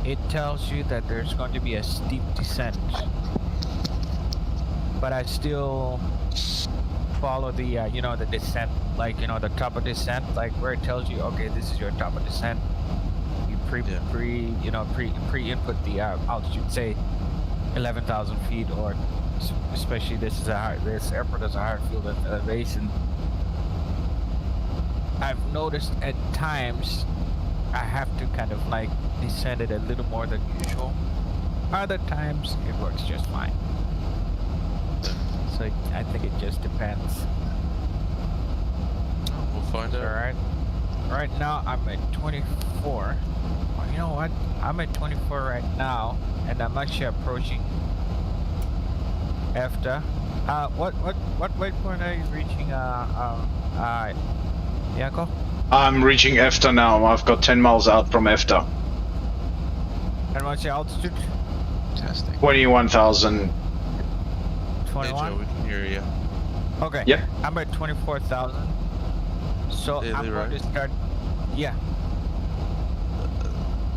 it tells you that there's going to be a steep descent, but I still follow the the descent, like the top of descent, like where it tells you, okay, this is your top of descent. You pre-input the altitude, say 11,000 feet, or especially this airport has a higher field elevation. I've noticed at times I have to kind of like descend it a little more than usual. Other times it works just fine. So I think it just depends. We'll find out. Alright. Right now I'm at 24. Well, you know what? I'm at 24 right now, and I'm actually approaching EFTA. What waypoint are you reaching? Yanko? I'm reaching EFTA now. I've got 10 miles out from EFTA. And what's your altitude? Fantastic. 21,000. 21. Hey Joe, we can hear you. Okay. Yep. I'm at 24,000. So Daily, I'm going to start. Yeah.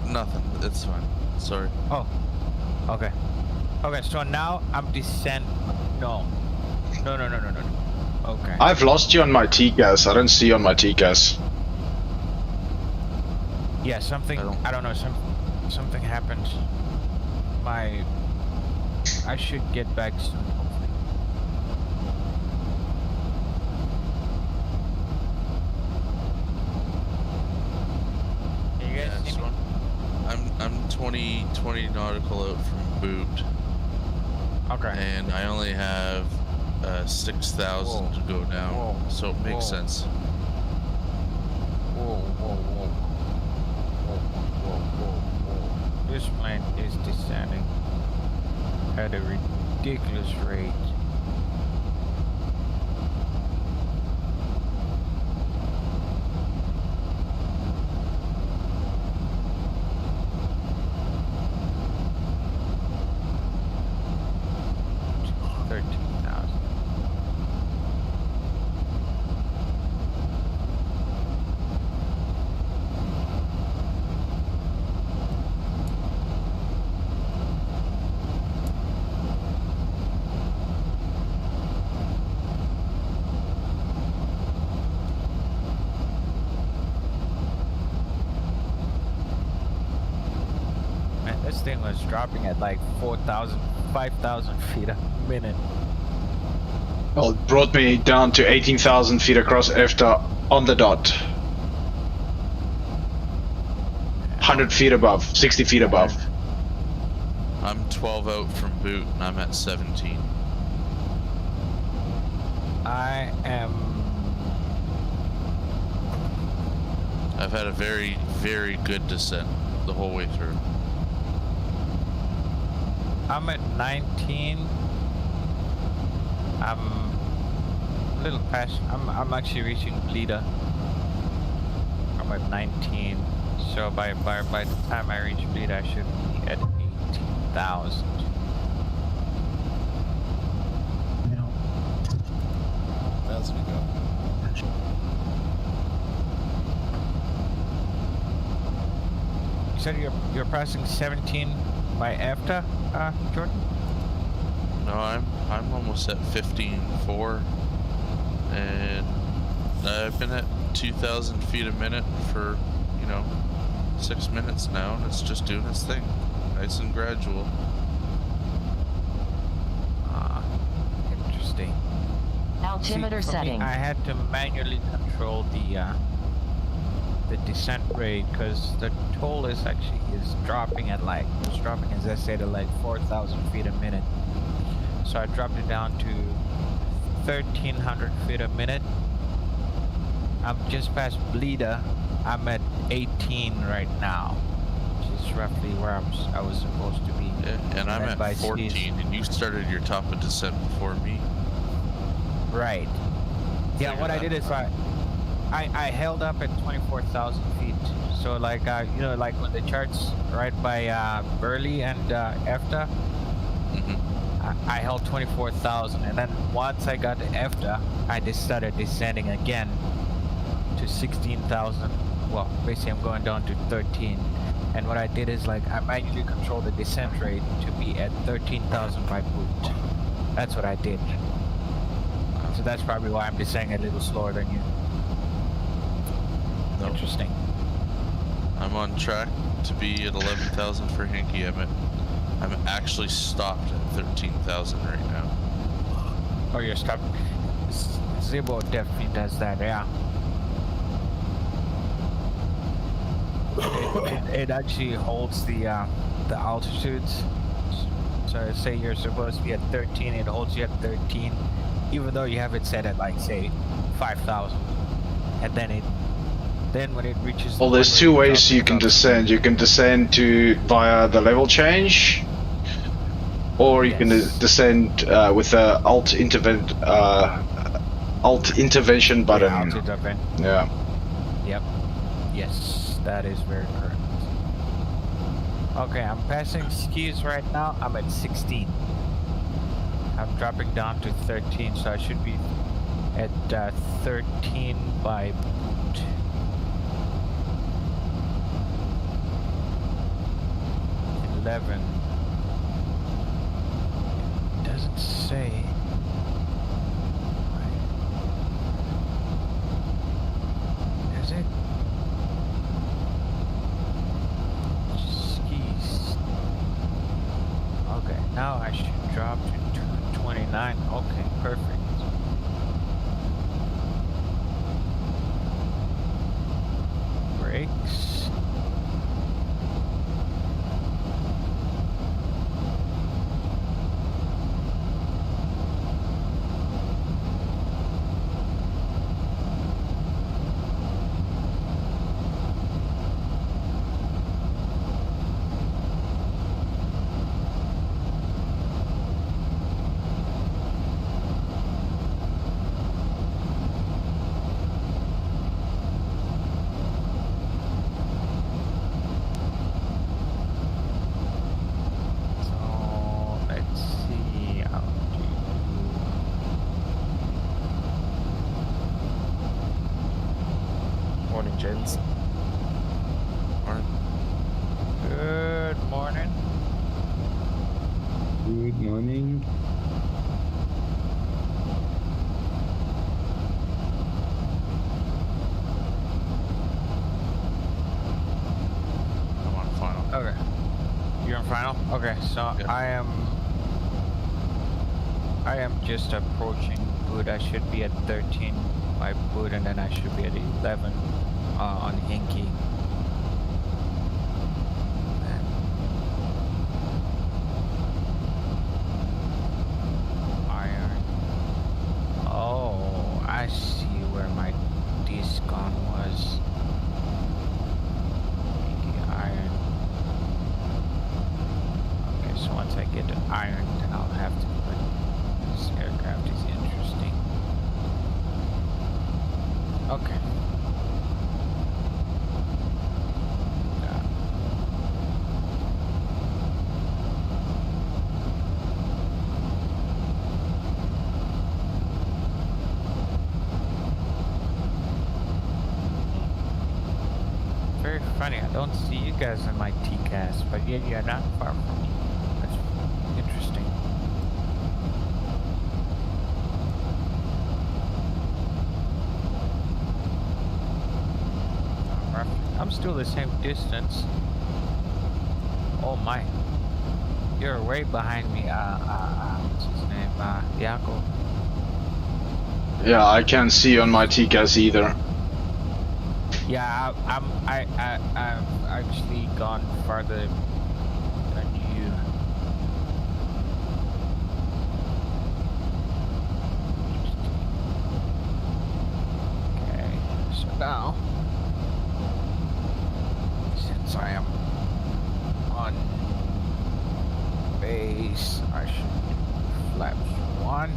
Nothing. It's fine. Sorry. Oh. Okay. Okay. So now I'm descend. No. No. Okay. I've lost you on my TCAS. I don't see you on my TCAS. Yeah. Something. I don't know. Something happened. I should get back soon. Hopefully. Can you guys see me? I'm 20 nautical out from boot. Okay. And I only have 6,000 to go down, so it makes sense. Whoa. this plane is descending at a ridiculous rate. This thing was dropping at like 4,000, 5,000 feet a minute. Well, it brought me down to 18,000 feet across after on the dot. 100 feet above, 60 feet above. I'm 12 out from boot and I'm at 17. I've had a very, very good descent the whole way through. I'm at 19. I'm a little past. I'm actually reaching Bleeder. I'm at 19. So by the time I reach Bleeder, I should be at 18,000. As we go. You said you're passing 17 by after, Jordan? No, I'm almost at 15.4, and I've been at 2,000 feet a minute for 6 minutes now, and it's just doing its thing, nice and gradual. Interesting. Altimeter setting. I had to manually control the descent rate because the toll is dropping at it's dropping, as I said, at like 4,000 feet a minute. So I dropped it down to 1,300 feet a minute. I'm just past Bleeder. I'm at 18 right now, which is roughly where I was supposed to be. Yeah, and I'm at 14, and you started your top of descent before me. Right. Yeah, what I did is I held up at 24,000 feet. So like like when the charts right by Burley and EFTA, I held 24,000, and then once I got to EFTA, I just started descending again to 16,000. Well, basically I'm going down to 13. And what I did is I manually controlled the descent rate to be at 13,000 by boot. That's what I did. So that's probably why I'm descending a little slower than you. Nope. Interesting. I'm on track to be at 11,000 for Hinky. I'm actually stopped at 13,000 right now. Oh, you're stopped. Zibo definitely does that, yeah. It actually holds the altitudes. So say you're supposed to be at 13, it holds you at 13, even though you have it set at say 5,000, and then when it reaches. Well, there's two ways you can descend. You can descend via the level change, or you can descend with the alt intervention button. Yeah. Yep. Yes, that is very correct. Okay, I'm passing skis right now. I'm at 16. I'm dropping down to 13, so I should be at 13 by boot. It doesn't say. Is it? Skis. Okay, now I should drop to 229. Okay, perfect. Brakes. Morning. I'm on final. Okay. You're in final? Okay, so Yeah. I am just approaching boot. I should be at 13 by boot, and then I should be at 11 on Hinky. Iron. Oh, I see where my discon was. Hinky iron. Okay, so once I get to iron, then I'll have to put this aircraft is interesting. Okay. Yeah. Very funny. I don't see you guys in my TCAS, but yet you're not far from me. That's interesting. I'm still the same distance. Oh my. You're way behind me. What's his name? Yaakov. Yeah, I can't see on my TCAS either. Yeah, I've actually gone farther than you. Okay, so now, since I am on base, I should do flaps 1.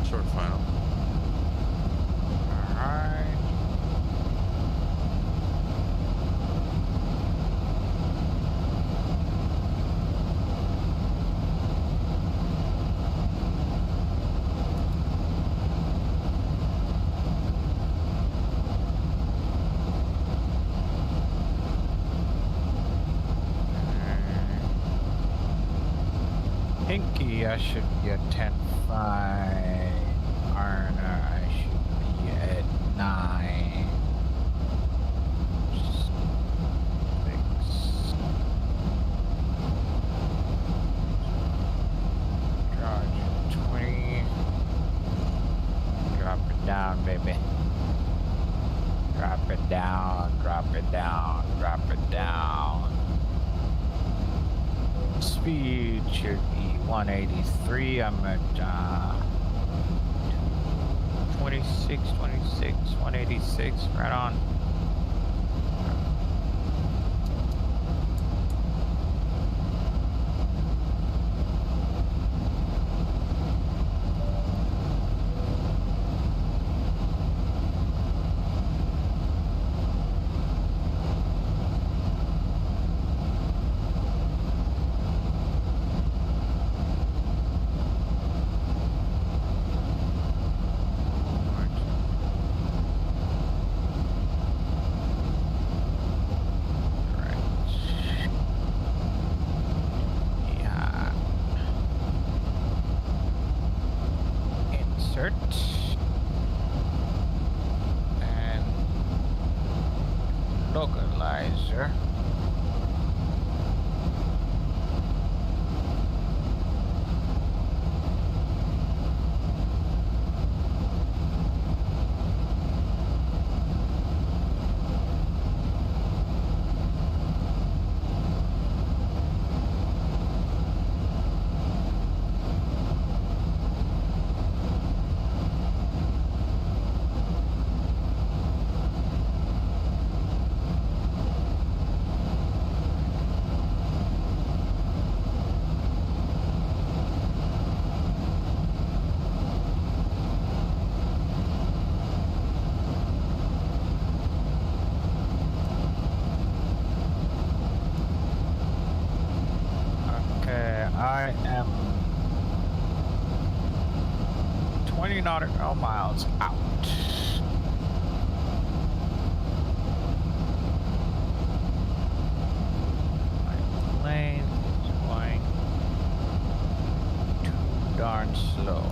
Short final. Alright. Hinky, I should be at 10.5. Arna, I should be at 9. 6. Charge 20. Drop it down, baby. Drop it down, drop it down, drop it down. Speed should be 183. I'm at 26, 186, right on. And localizer. I am 20 nautical miles out. My plane is going too darn slow.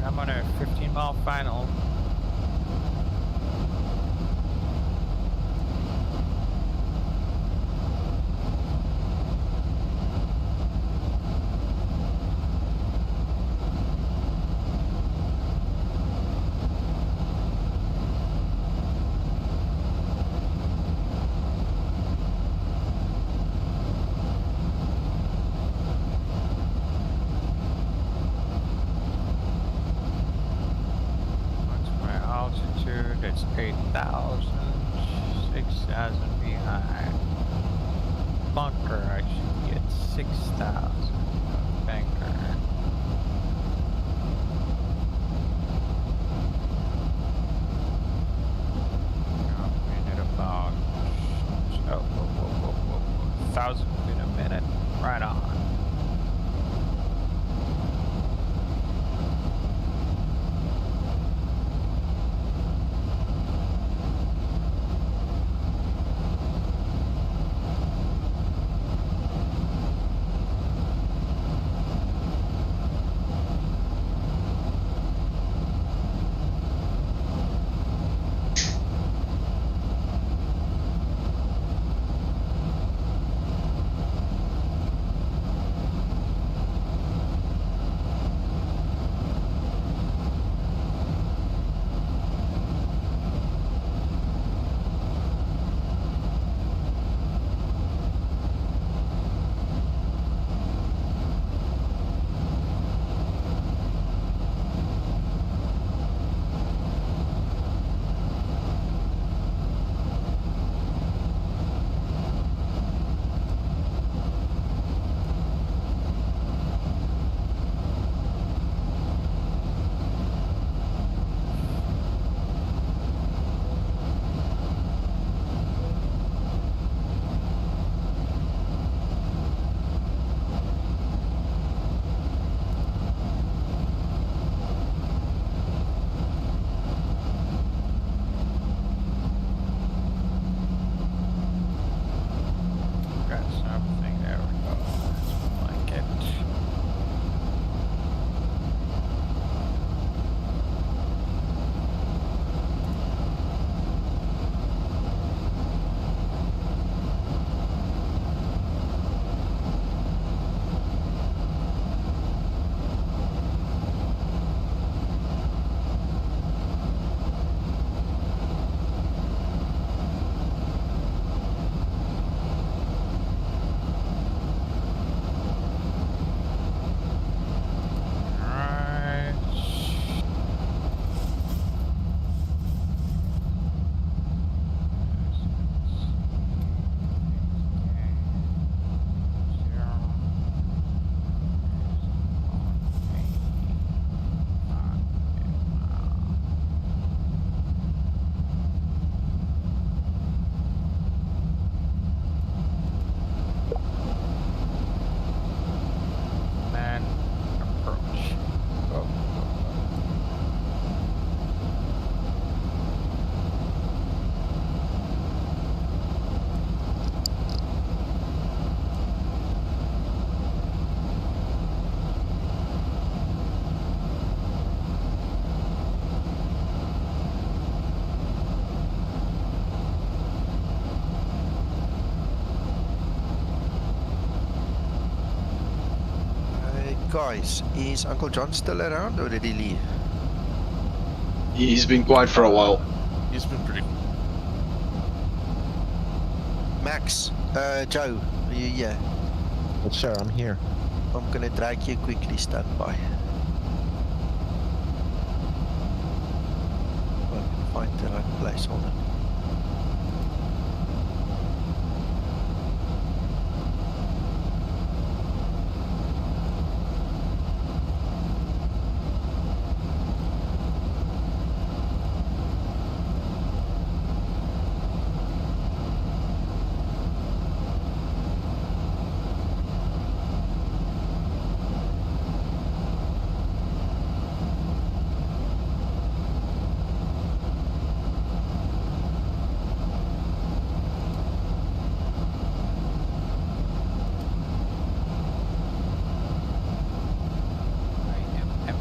I'm on a 15-mile final. It's 8,000, 6,000 behind. Bunker, I should get 6,000. Banker. I'm at about 1,000 in a minute. Right on. Guys, is Uncle John still around or did he leave? He's been quiet for a while. He's been pretty. Max, Joe, are you here? Well, sir, I'm here. I'm gonna drag you quickly, stand by. I can find the right place, hold on.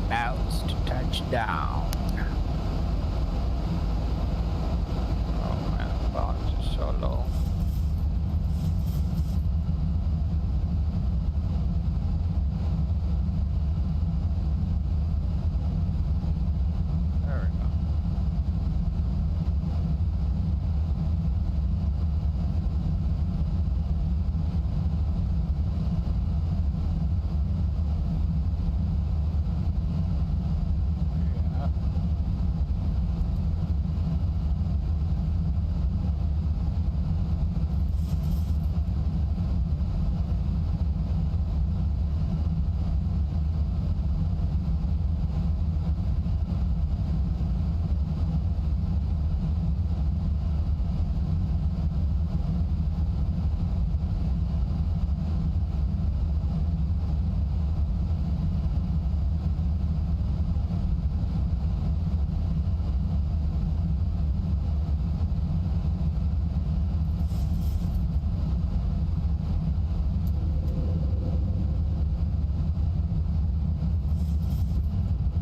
About to touch down. Oh man, box is so low. There we go. Yeah.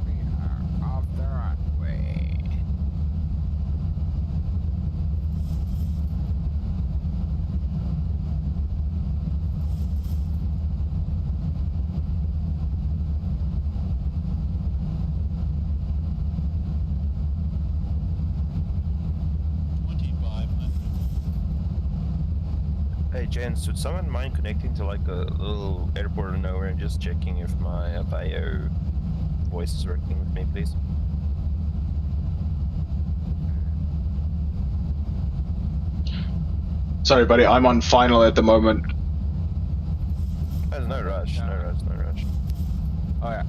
We are off the runway. Hey, gents, would someone mind connecting to like a little airport or nowhere and just checking if my FIO voice is working with me, please? Sorry, buddy. I'm on final at the moment. There's no rush, no rush, no rush. Oh yeah.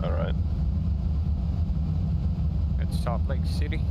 Alright. It's Salt Lake City.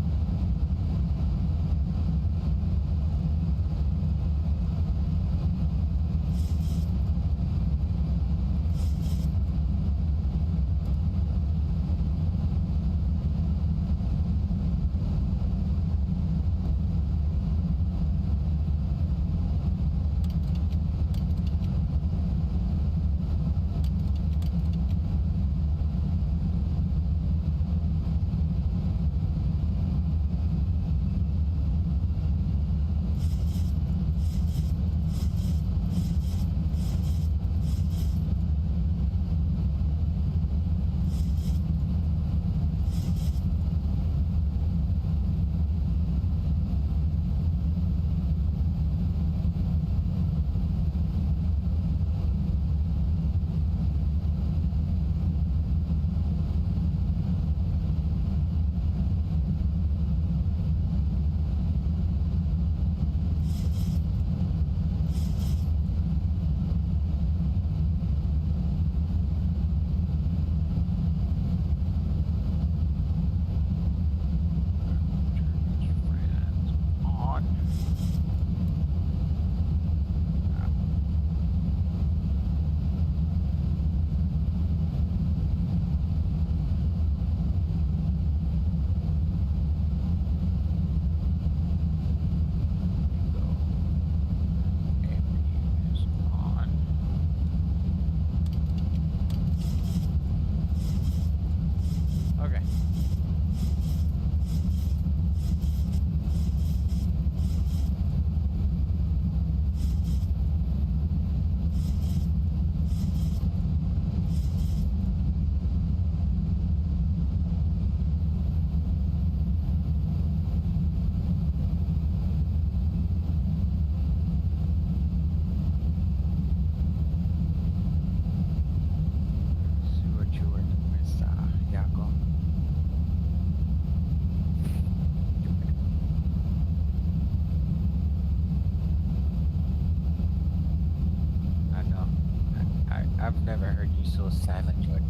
silent, Jordan.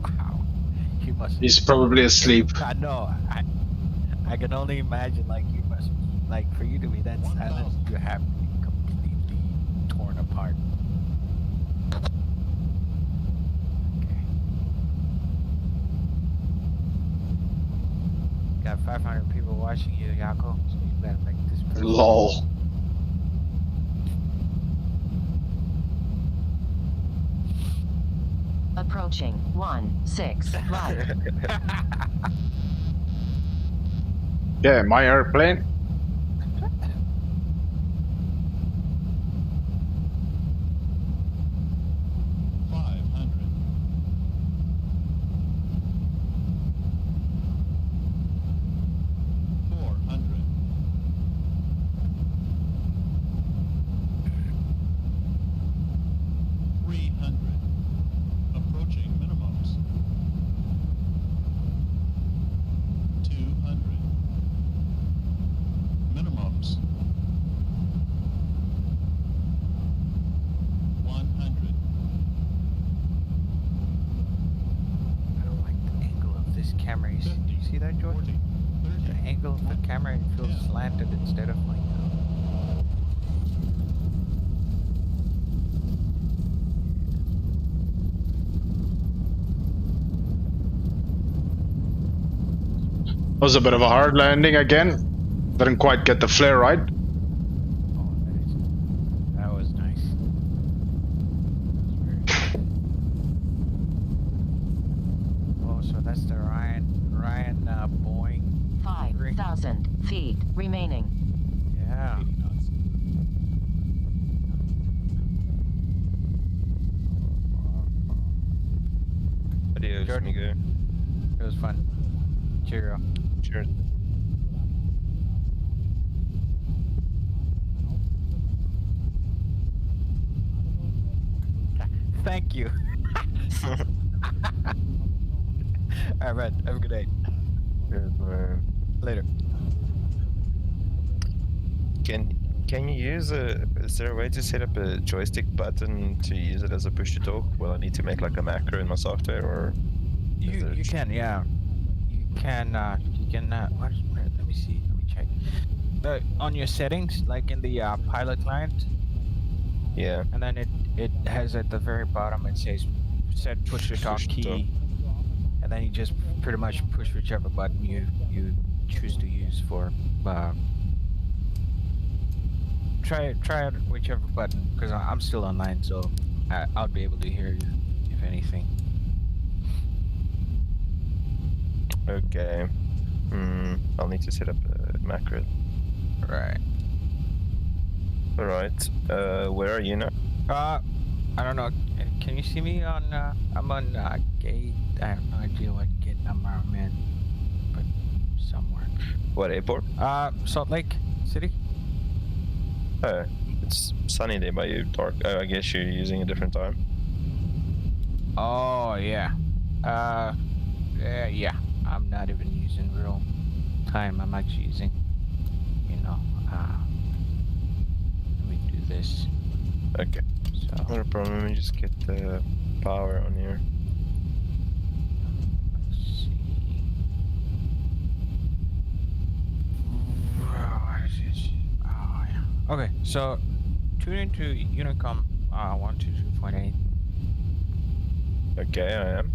Wow. You must. He's probably asleep. I know. I can only imagine, like, you must, like, for you to be that silent, you have to be completely torn apart. Okay. Got 500 people watching you, Yako, so you better make this perfect. Lol. Approaching 1-6 right. Yeah, my airplane. Slanted instead of like Was a bit of a hard landing again. Didn't quite get the flare right. Oh, that was nice. Oh, so that's the Ryan Boeing 5,000 feet remaining. Yeah. Adios, Jordan. amigo. It was fun. Cheerio. Cheers. Thank you. Alright, have a good day. Cheers, man. Later. Can you use is there a way to set up a joystick button to use it as a push to talk? Will I need to make like a macro in my software, or You can, yeah. You can what is, let me see, let me check. On your settings, like in the pilot client, yeah, and then it has at the very bottom, it says set push to talk key, and then you just pretty much push whichever button you choose to use for try out whichever button, because I'm still online, so I'll be able to hear you if anything. okay. I'll need to set up a macro. Right. All right. Where are you now? I don't know. Can you see me on? I'm on gate. I have no idea what gate number I'm in, but somewhere. What airport? Salt Lake City. Oh, it's sunny there by you. Dark. Oh, I guess you're using a different time. Oh yeah. Yeah. I'm not even using real time. I'm actually using, let me do this. Okay. So Not a problem. Let me just get the power on here. let's see. What is this? Oh yeah. Okay, so tune into Unicom 122.8, Okay, I am.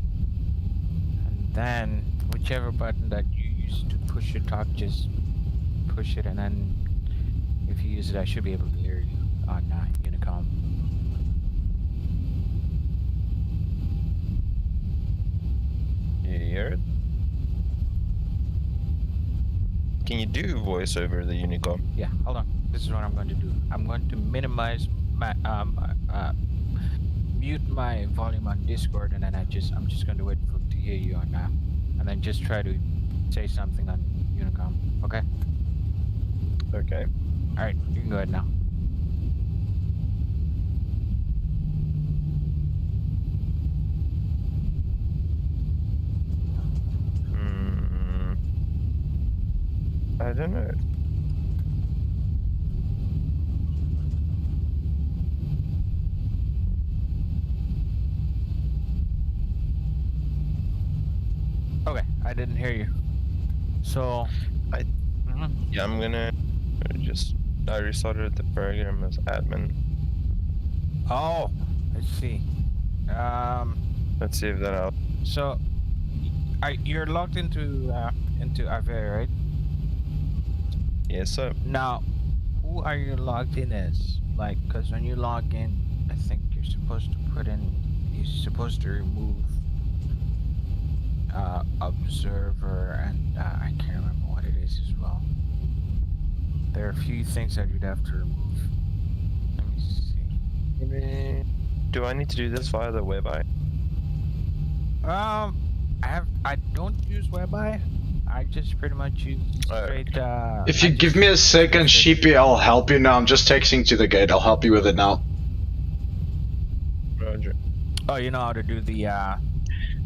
and then whichever button that you use to push your talk, just push it, and then if you use it, I should be able to hear you on Unicom. You hear it? Can you do voice over the Unicom? Yeah, hold on. This is what I'm going to do. I'm going to minimize my mute my volume on Discord, and then I'm just going to wait to hear you on and then just try to say something on Unicom. Okay. Okay. All right, you can go ahead now. I don't know. I didn't hear you. So, Yeah, I'm gonna just. I restarted the program as admin. oh, I see. Let's see if that helps. So, you're logged into Avaya, right? Yes, sir. Now, who are you logged in as? Like, because when you log in, I think you're supposed to remove observer, and I can't remember what it is as well. There are a few things that you'd have to remove. Let me see. Do I need to do this via the WebEye? I don't use WebEye. I just pretty much use straight. If you give me a second, Sheepy, I'll help you now. I'm just texting to the gate. I'll help you with it now. Roger. Oh, you know how to do the.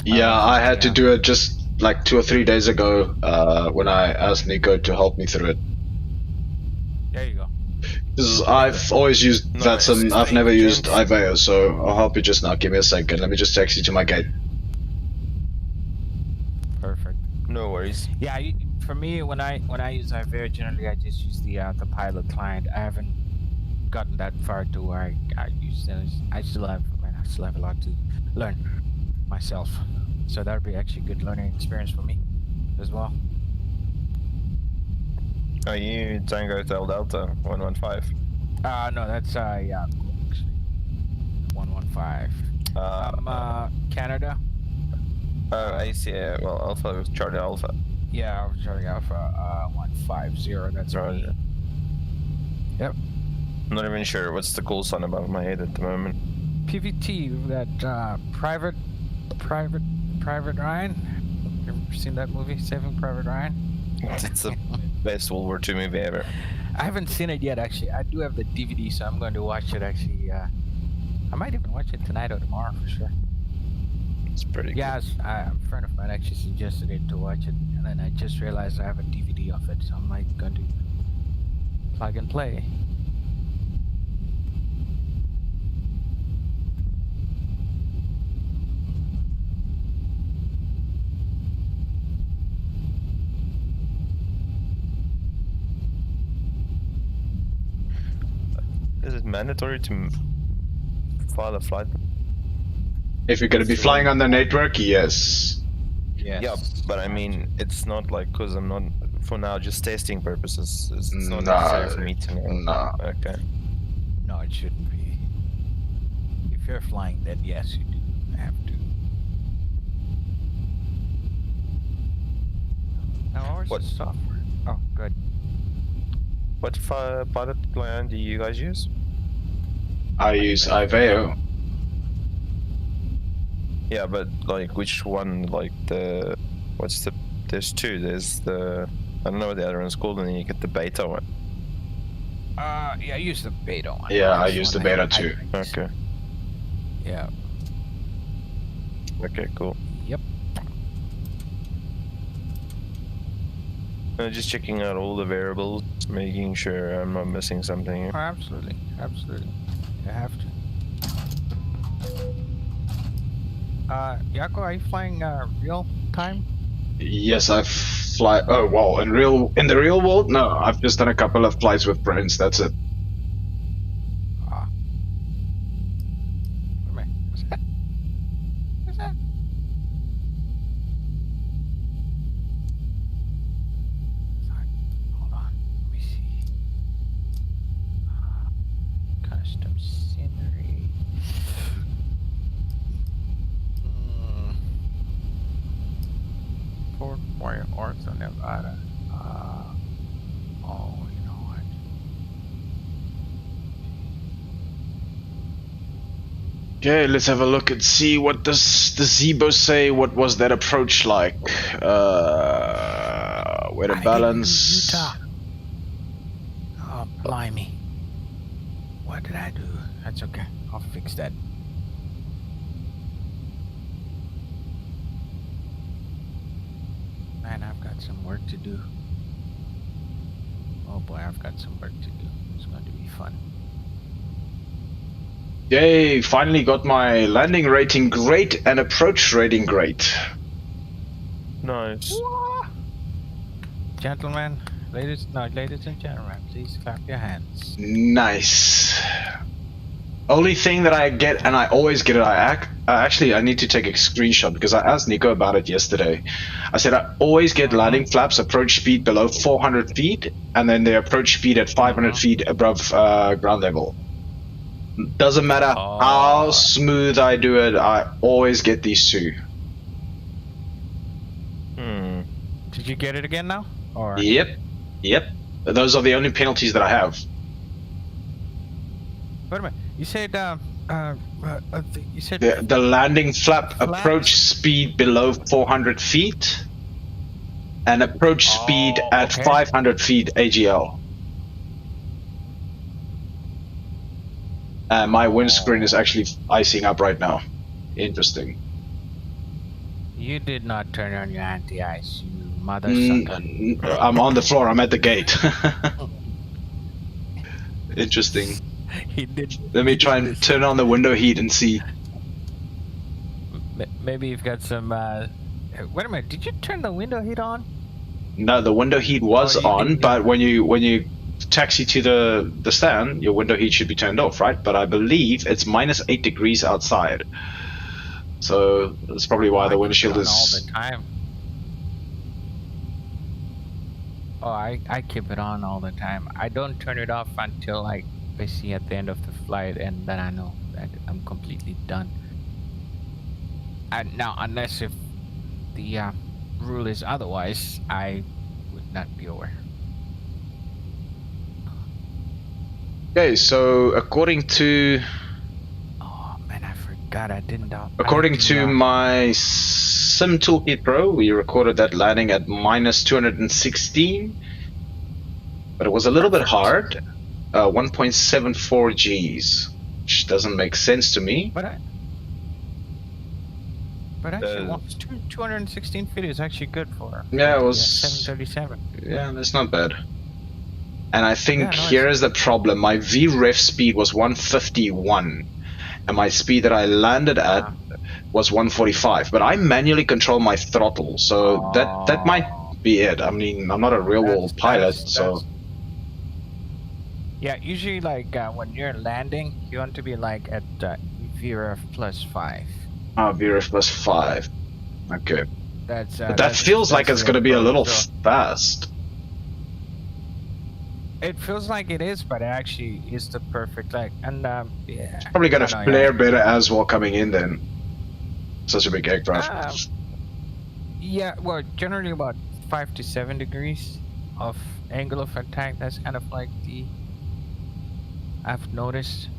Yeah, I had to do it just like 2 or 3 days ago when I asked Nico to help me through it. There you go. Because I've always used VATSIM, I've never used Iveo, so I'll help you just now. Give me a second. Let me just text you to my gate. Perfect. No worries. Yeah, for me, when I use Iveo, generally I just use the pilot client. I haven't gotten that far to where I use those. I still have a lot to learn myself. So that would be actually a good learning experience for me as well. Are you Tango Hotel Delta 115? No, that's yeah, actually 115. Canada. I see. Well, Alpha was Charlie Alpha. Yeah, Charlie Alpha 150. That's right. Yep. I'm not even sure what's the call sign above my head at the moment. PVT. We've got Private Ryan. Ever seen that movie, Saving Private Ryan? It's the best World War II movie ever. I haven't seen it yet, actually. I do have the DVD, so I'm going to watch it, actually. I might even watch it tonight or tomorrow, for sure. It's pretty good. Yeah, a friend of mine actually suggested it to watch it, and then I just realized I have a DVD of it, so I'm like going to plug and play. Is it mandatory to file a flight? If you're gonna be flying on the network, yes. Yes. Yeah, but I mean, it's not like, because I'm not, for now, just testing purposes. It's not No, necessary for me to know. no. Okay. No, it shouldn't be. If you're flying, then yes, you do have to. Now, where's What? the software? Oh, good. What pilot client do you guys use? I use Iveo. Yeah, but like which one? Like there's two. There's the, I don't know what the other one's called, and then you get the beta one. Yeah, I use the beta one. Yeah, I That's use the one beta too. Okay. Yeah. Okay, cool. Yep. Just checking out all the variables, making sure I'm not missing something. Oh, absolutely, absolutely. You have to. Yako, are you flying real time? Yes, I fly. Oh well, in the real world, no. I've just done a couple of flights with friends. That's it. Ah. Wait a minute. What's that? Sorry. Hold on. Let me see. Custom scenery. Fort Warrior Ortho, Nevada. Oh, you know what? Okay, let's have a look and see what does the Zebo say. What was that approach like? Where to balance? Utah. Oh, blimey. What did I do? That's okay. I'll fix that. Man, I've got some work to do. Oh boy, I've got some work to do. It's going to be fun. Yay, finally got my landing rating great and approach rating great. Nice. Gentlemen, ladies and gentlemen, please clap your hands. Nice. Only thing that I get, and I always get it, actually I need to take a screenshot because I asked Nico about it yesterday. I said I always get landing flaps approach speed below 400 feet, and then they approach speed at 500 feet above ground level. Doesn't matter how smooth I do it, I always get these two. Did you get it again now? Or Yep. Those are the only penalties that I have. wait a minute. You said you said The landing flap approach speed below 400 feet and approach speed at 500 feet AGL. My windscreen is actually icing up right now. Interesting. you did not turn on your anti-ice, you mother sucker. I'm on the floor. I'm at the gate. Interesting. He did. Let me try and turn on the window heat and see. Maybe you've got some. Wait a minute. Did you turn the window heat on? No, the window heat was on, but when you taxi to the stand, your window heat should be turned off, right? But I believe it's -8 degrees outside, so that's probably why the windshield is all the time. Oh, I keep it on all the time. I don't turn it off until like basically at the end of the flight, and then I know that I'm completely done. And now, unless if the rule is otherwise, I would not be aware. Okay, so according to Oh man, I forgot I didn't. according to my Sim Toolkit Pro, we recorded that landing at -216, but it was a little bit hard. 1.74 Gs, which doesn't make sense to me. But actually, 216 feet is actually good for. Yeah, it was 737. Yeah, that's not bad. And I think here is the problem. My VREF speed was 151, and my speed that I landed at was 145. But I manually control my throttle, so that might be it. I mean, I'm not a real world pilot, so. Yeah, usually like when you're landing, you want to be like at VREF +5. VREF +5. Okay. But that feels like it's going to be a little fast. It feels like it is, but it actually is the perfect like, and yeah. It's probably going to flare better as well coming in then. Such a big aircraft. Yeah, well, generally about 5 to 7 degrees of angle of attack. That's kind of like I've noticed.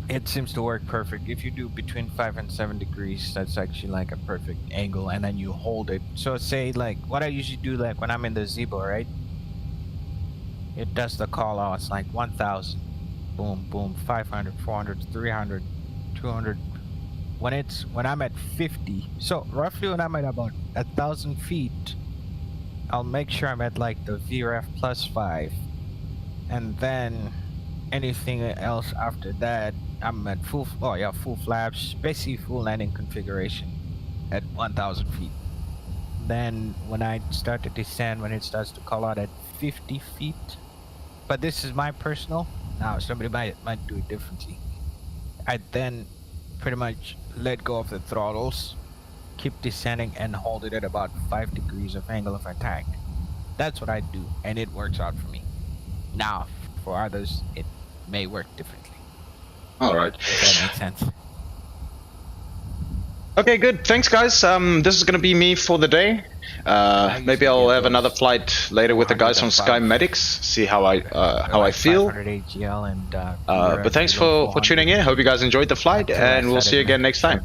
It seems to work perfect. If you do between 5 and 7 degrees, that's actually like a perfect angle, and then you hold it. So say like what I usually do, like when I'm in the Zibo, right? It does the call out. It's like 1,000, boom, boom, 500, 400, 300, 200. When I'm at 50, so roughly when I'm at about 1,000 feet, I'll make sure I'm at like the VREF +5, and then anything else after that, I'm at full flaps, basically full landing configuration at 1,000 feet. Then when I start to descend, when it starts to call out at 50 feet, but this is my personal. Now somebody might do it differently. I then pretty much let go of the throttles, keep descending, and hold it at about 5 degrees of angle of attack. That's what I do, and it works out for me. Now, for others, it may work differently. All right. If that makes sense. Okay, good. Thanks, guys. This is going to be me for the day. Maybe I'll have another flight later with the guys from Sky Medics. See how I feel. AGL and, but thanks for tuning in. Hope you guys enjoyed the flight, and we'll see you again next time.